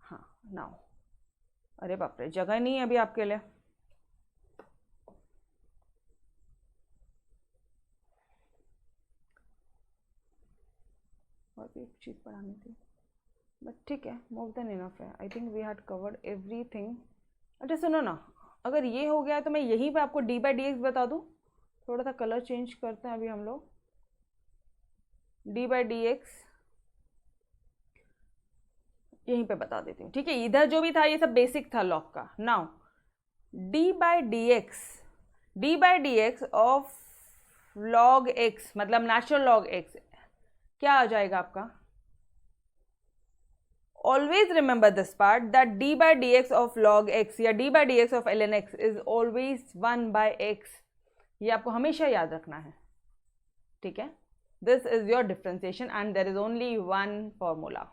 हाँ. नाउ अरे बाप रे, जगह नहीं है अभी आपके लिए. और भी एक चीज़ पढ़ानी थी, बट ठीक है, मोर देन इनफ है. I think we had covered everything. अच्छा सुनो ना, अगर ये हो गया है तो मैं यहीं पे आपको डी बाई डी एक्स बता दूँ. थोड़ा सा कलर चेंज करते हैं अभी हम लोग. डी बाई डी एक्स यहीं पे बता देती हूँ, ठीक है? इधर जो भी था ये सब बेसिक था लॉग का. Now d by d x of log x मतलब नेचुरल लॉग एक्स क्या आ जाएगा आपका? Always remember this part that d by d x of log x या d by d x of ln x is always 1 by x. ये आपको हमेशा याद रखना है, ठीक है? This is your differentiation and there is only one formula.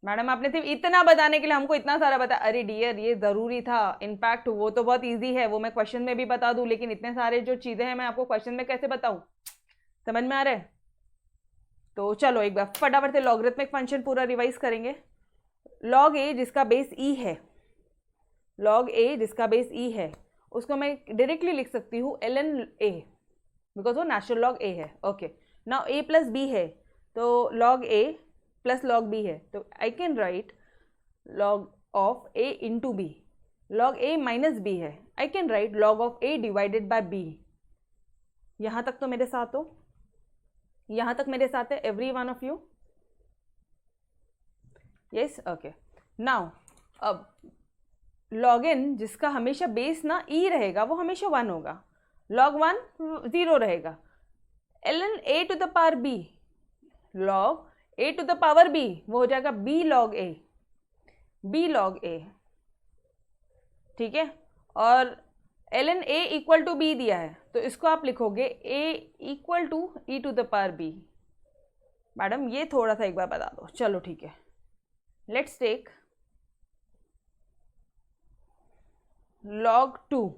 Madam आपने सिर्फ इतना बताने के लिए हमको इतना सारा बता. अरे डियर ये ज़रूरी था, इनफैक्ट वो तो बहुत इजी है, वो मैं क्वेश्चन में भी बता दूं, लेकिन इतने सारे जो चीज़ें हैं मैं आपको क्वेश्चन में कैसे बताऊं? समझ में आ रहा है? तो चलो एक बार फटाफट से लॉगरिथमिक फंक्शन पूरा रिवाइज करेंगे. log a जिसका बेस e है, log a जिसका बेस e है, उसको मैं डायरेक्टली लिख सकती हूँ ln a बिकॉज वो नेचुरल log a है. Okay. Now a plus b है, तो log a plus log b है, तो आई can write log of a into b. log a minus b है, आई can write log of a divided by b. यहाँ तक तो मेरे साथ हो? यहाँ तक मेरे साथ है every one of you? Yes. Okay. Now अब log n जिसका हमेशा बेस ना e रहेगा वो हमेशा 1 होगा, log 1 0 रहेगा. ln a to the power b, log a to the power b वो हो जाएगा b log a, b log a, ठीक है? और ln a equal to b दिया है, तो इसको आप लिखोगे a equal to e to the power b. Madam ये थोड़ा सा एक बार बता दो. चलो ठीक है, लेट्स टेक log 2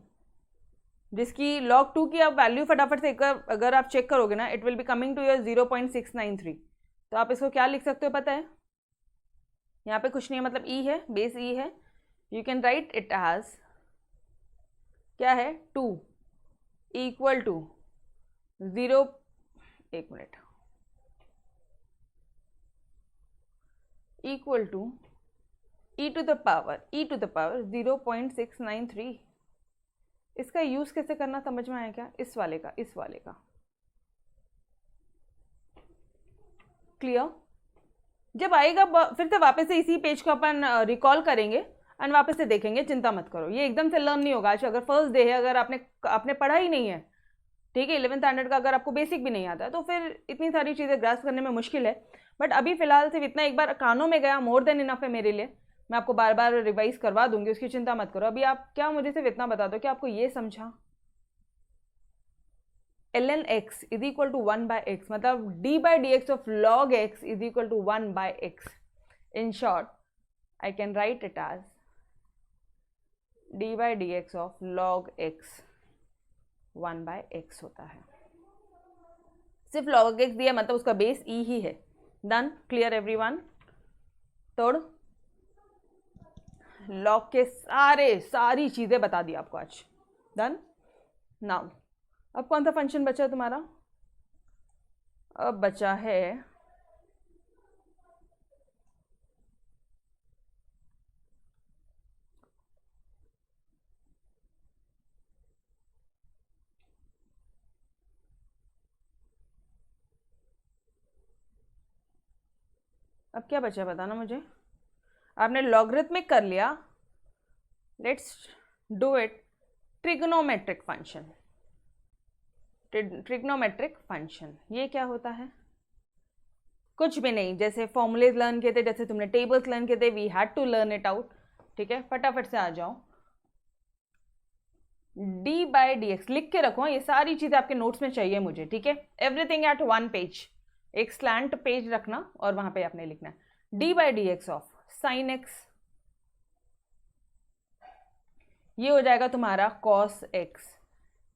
जिसकी log 2 की आप वैल्यू फटाफट से अगर आप चेक करोगे ना, it will be coming to your 0.693. तो आप इसको क्या लिख सकते हो पता है? यहाँ पे कुछ नहीं है, मतलब e है, बेस e है. You can write it as क्या है? 2 इक्वल टू 0, एक minute, equal to e to the power 0.693। इसका यूज कैसे करना समझ में आया क्या? इस वाले का क्लियर? जब आएगा फिर से वापस से इसी पेज को अपन रिकॉल करेंगे एंड वापस से देखेंगे, चिंता मत करो, ये एकदम से लर्न नहीं होगा आज। अगर फर्स्ट डे है, अगर आपने पढ़ा ही नहीं है, ठीक है, 11th स्टैंडर्ड का अगर आपको बेसिक भी नहीं आता है तो फिर इतनी सारी चीज़ें ग्रास्प करने में मुश्किल है। बट अभी फिलहाल सिर्फ इतना एक बार कानों में गया, मोर देन इनफ है मेरे लिए। मैं आपको बार बार रिवाइज करवा दूंगी, उसकी चिंता मत करो। अभी आप क्या मुझे सिर्फ इतना बता दो कि आपको ये समझा, ln x is equal to 1/x, मतलब d by dx of log x is equal to 1/x। In short I can write it as d by dx of log x 1/x होता है। सिर्फ log x दिया मतलब उसका base e ही है। Done, clear everyone? तोड़ log के सारी चीजें बता दी आपको आज। डन। नाउ अब कौन सा फंक्शन बचा है तुम्हारा? अब बचा है अब क्या बचा बताना मुझे। आपने लॉगरिथमिक कर लिया, let's do it trigonometric function. Trigonometric function ये क्या होता है? कुछ भी नहीं, जैसे फॉर्मूलेज लर्न किए थे, जैसे तुमने टेबल्स लर्न किए थे, we had to learn it out. ठीक है, फटाफट से आ जाओ। d बाई डी एक्स लिख के रखो, ये सारी चीजें आपके नोट्स में चाहिए मुझे, ठीक है? एवरीथिंग एट 1 पेज, एक स्लैंट पेज रखना और वहां पे आपने लिखना है d by d x of sine x, ये हो जाएगा तुम्हारा cos x.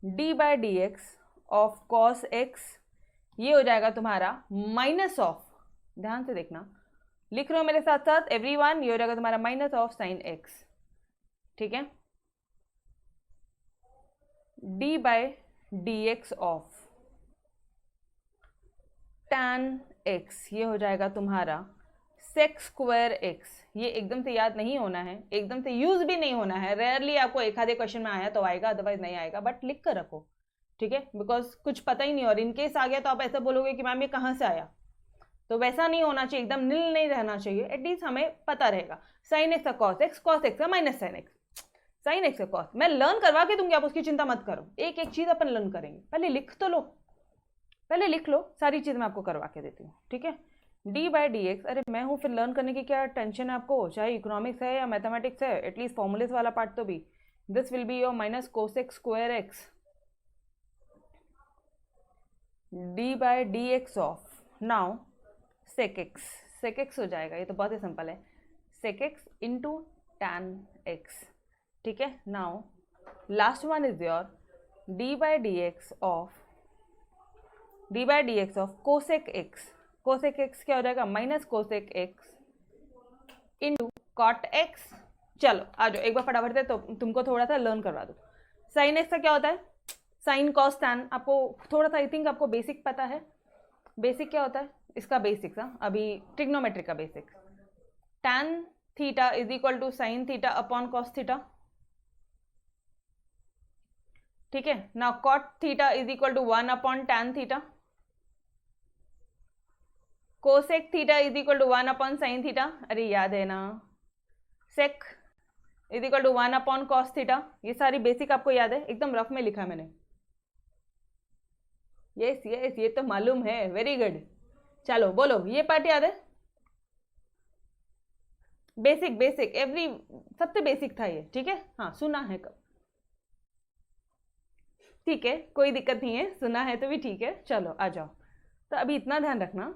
d by d x of cos x, ये हो जाएगा तुम्हारा माइनस ऑफ, ध्यान से देखना, लिख रहे हो मेरे साथ साथ एवरीवन, ये हो जाएगा तुम्हारा माइनस ऑफ साइन एक्स। ठीक है, d by d x of tan x, ये हो जाएगा तुम्हारा सेक स्क्वायर एक्स। ये एकदम से याद नहीं होना है, एकदम से यूज भी नहीं होना है, रेयरली आपको एक आधे क्वेश्चन में आया तो आएगा, अदरवाइज नहीं आएगा, बट लिख कर रखो, ठीक है? बिकॉज कुछ पता ही नहीं, और इनकेस आ गया तो आप ऐसा बोलोगे कि मैम ये कहाँ से आया, तो वैसा नहीं होना चाहिए, एकदम नील नहीं रहना चाहिए, एटलीस्ट हमें पता रहेगा साइन एक्स का कॉस एक्स, कॉस एक्स का minus sine x, sign x का कॉस। मैं लर्न करवा के दूंगी, आप उसकी चिंता मत करो, एक एक चीज अपन लर्न करेंगे, पहले लिख तो लो, पहले लिख लो, सारी चीज मैं आपको करवा के देती हूँ, ठीक है? d बाई डी एक्स, अरे मैं हूँ, फिर लर्न करने की क्या टेंशन है आपको, चाहे इकोनॉमिक्स है या मैथमेटिक्स है, एटलीस्ट फॉर्मूलेस वाला पार्ट तो भी। This will be your minus cosec square x d by d x of now sec x, sec x हो जाएगा, ये तो बहुत ही सिंपल है, sec x into tan x. ठीक है, now last one is your d by d x of cosec x. Cosec x क्या हो जाएगा? Minus cosec x into cot x. चलो आ जाओ, एक बार फटाफट से तो तुमको थोड़ा सा लर्न करवा दो। साइन एक्स का क्या होता है? साइन कॉस टैन, आपको थोड़ा सा आई थिंक आपको बेसिक पता है। बेसिक क्या होता है इसका? बेसिक्स, हाँ, अभी ट्रिग्नोमेट्रिक का basic, tan theta is equal to sine theta upon cos theta. ठीक है, now cot theta is equal to 1 upon tan theta. Cosec theta is equal to 1 upon sine theta, अरे याद है ना, sec is equal to 1 upon cos theta. ये सारी basic आपको याद है, एकदम रफ में लिखा है मैंने। यस यस, ये तो मालूम है, वेरी गुड। चलो बोलो, ये पार्ट याद है? बेसिक बेसिक एवरी, सबसे बेसिक था ये, ठीक है? हाँ, सुना है कब, ठीक है, कोई दिक्कत नहीं है, सुना है तो भी ठीक है। चलो आ जाओ, तो अभी इतना ध्यान रखना,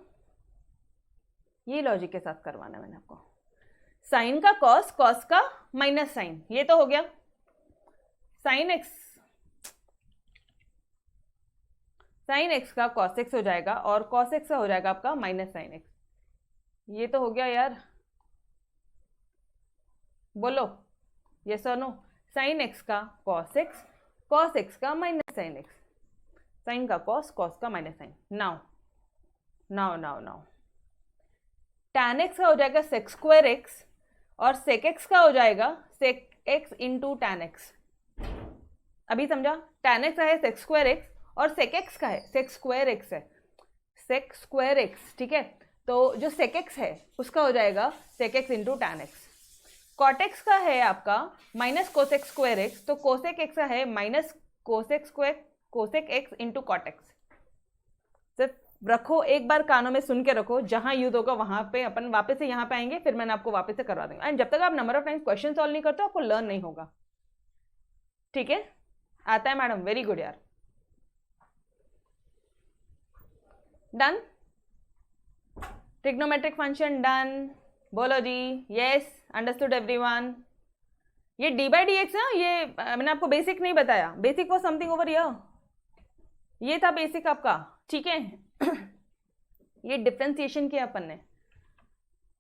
ये लॉजिक के साथ करवाना है मैंने आपको। साइन का कॉस, कॉस का माइनस साइन, ये तो हो गया। साइन एक्स का कॉस एक्स हो जाएगा और कॉस एक्स का हो जाएगा आपका माइनस साइन एक्स, ये तो हो गया यार, बोलो यस और नो। साइन एक्स का कॉस एक्स कॉस एक्स का माइनस साइन एक्स, साइन का कॉस, कॉस का minus sine. Now now now now tan x का हो जाएगा सेक स्क्वायर एक्स और सेक एक्स का हो जाएगा sec x into tan x. अभी समझा? tan एक्स है सेक स्क्वायर एक्स और सेक एक्स का है सेक स्क्वायर एक्स है, सेक स्क्वायर एक्स, ठीक है। तो जो सेक एक्स है उसका हो जाएगा sec x into tan x. Cot x का है आपका माइनस कोसेक स्क्वायर एक्स, तो कोसेक एक्स का है minus cosec square cosec x into cot x. सिर्फ रखो, एक बार कानों में सुन के रखो, जहां यूज होगा वहां पे अपन वापस से यहाँ पे आएंगे, फिर मैंने आपको वापस से करवा दूंगा। एंड जब तक आप number of times question solve नहीं करते आपको लर्न नहीं होगा, ठीक है? आता है मैडम? वेरी गुड यार। डन? Trigonometric function done? बोलो जी। Yes, understood everyone. ये डी बाई डी एक्स है, ये मैंने आपको बेसिक नहीं बताया, basic was something over here, ये था बेसिक आपका, ठीक है। ये डिफ्रेंसिएशन किया अपन ने,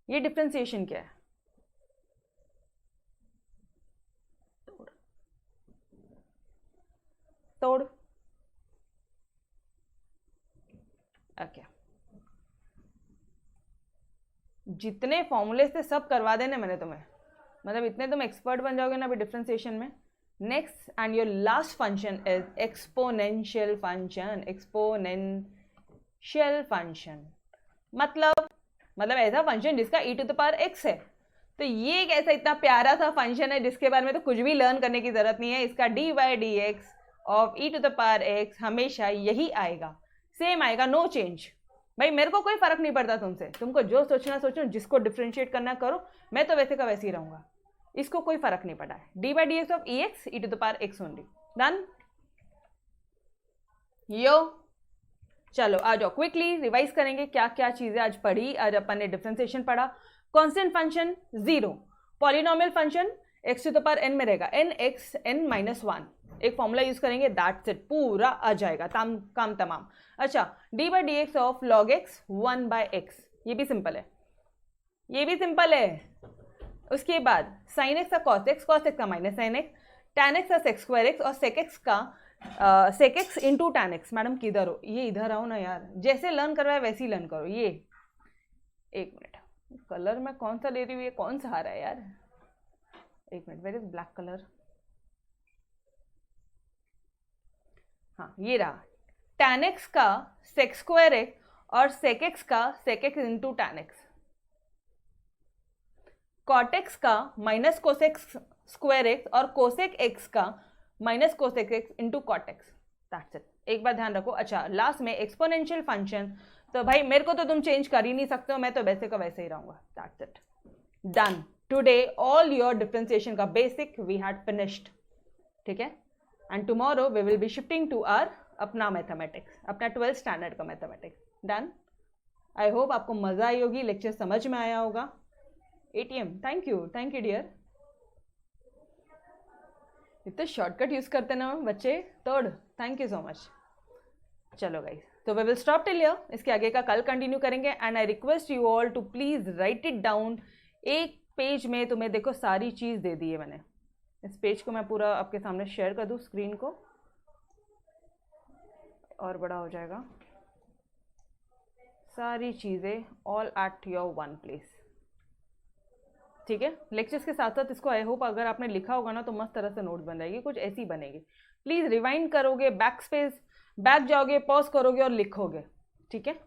ये डिफ्रेंसिएशन क्या है? तोड़ ओके, जितने फॉर्मूले से सब करवा देने मैंने तुम्हें, मतलब इतने तुम एक्सपर्ट बन जाओगे ना अभी डिफ्रेंसिएशन में। Next and your last function is exponential function. Exponential function मतलब ऐसा फंक्शन जिसका e to the power x है। तो ये एक ऐसा इतना प्यारा सा फंक्शन है जिसके बारे में तो कुछ भी लर्न करने की जरूरत नहीं है। इसका d by d x of e to the power x हमेशा यही आएगा, सेम आएगा, नो चेंज। भाई मेरे को कोई फर्क नहीं पड़ता तुमसे, तुमको जो सोचना सोचो, जिसको डिफ्रेंशिएट करना करो, मैं तो वैसे का वैसे ही रहूंगा, इसको कोई फर्क नहीं पड़ा है। D by d x of e x e to the power x only. Done? Yo चलो आ जाओ, क्विकली रिवाइज करेंगे क्या क्या चीजें आज पढ़ी। आज अपन ने डिफरेंशिएशन पढ़ा, constant function 0, polynomial function x to the power n में रहेगा n x n माइनस 1, एक फॉर्मूला यूज करेंगे, दैट्स इट, पूरा आ जाएगा, काम तमाम। अच्छा, d by d x of log x 1 by x, ये भी सिंपल है, ये भी सिंपल है। उसके बाद साइन एक्स का कॉस एक्स का minus sine x, tan x का सेक स्क्वायर एक्स और सेक एक्स का sec x into tan x. Madam किधर हो? ये इधर आओ ना यार, जैसे लर्न करवाया वैसे ही लर्न करो। ये एक मिनट, कलर मैं कौन सा ले रही हूँ, ये कौन सा आ रहा है यार, एक मिनट, वेयर इज ब्लैक कलर? हाँ ये रहा, टैन एक्स का सेक स्क्वायर एक्स और सेक एक्स का sec x into tan x, cot x का माइनस कोसेक स्क्वायर एक्स और कोसेक एक्स का minus cosec x into cot x, that's it. एक बार ध्यान रखो। अच्छा, लास्ट में एक्सपोनेंशियल फंक्शन, तो भाई मेरे को तो तुम चेंज कर ही नहीं सकते हो, मैं तो वैसे का वैसे ही रहूंगा, that's it, done. Today all your differentiation का बेसिक वी हैड फिनिश्ड, ठीक है। And tomorrow we will be shifting to our अपना मैथमेटिक्स, अपना 12th स्टैंडर्ड का मैथमेटिक्स। डन? आई होप आपको मजा आई होगी, लेक्चर समझ में आया होगा। ATM, thank you dear. इतना शॉर्टकट यूज करते ना बच्चे, तोड़, थैंक यू सो मच। चलो गाइस, तो we will stop till here, इसके आगे का कल कंटिन्यू करेंगे। And I request you all to please write it down. एक पेज में तुम्हें देखो सारी चीज दे दी है मैंने, इस पेज को मैं पूरा आपके सामने शेयर कर दूं, स्क्रीन को और बड़ा हो जाएगा, सारी चीजें all at your one place, ठीक है। लेक्चर्स के साथ साथ इसको आई होप अगर आपने लिखा होगा ना तो मस्त तरह से नोट्स बन जाएगी, कुछ ऐसी बनेगी। प्लीज रिवाइंड करोगे, बैक स्पेस बैक जाओगे, पॉज करोगे और लिखोगे, ठीक है।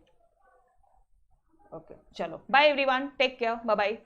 ओके चलो, bye everyone, take care, bye bye.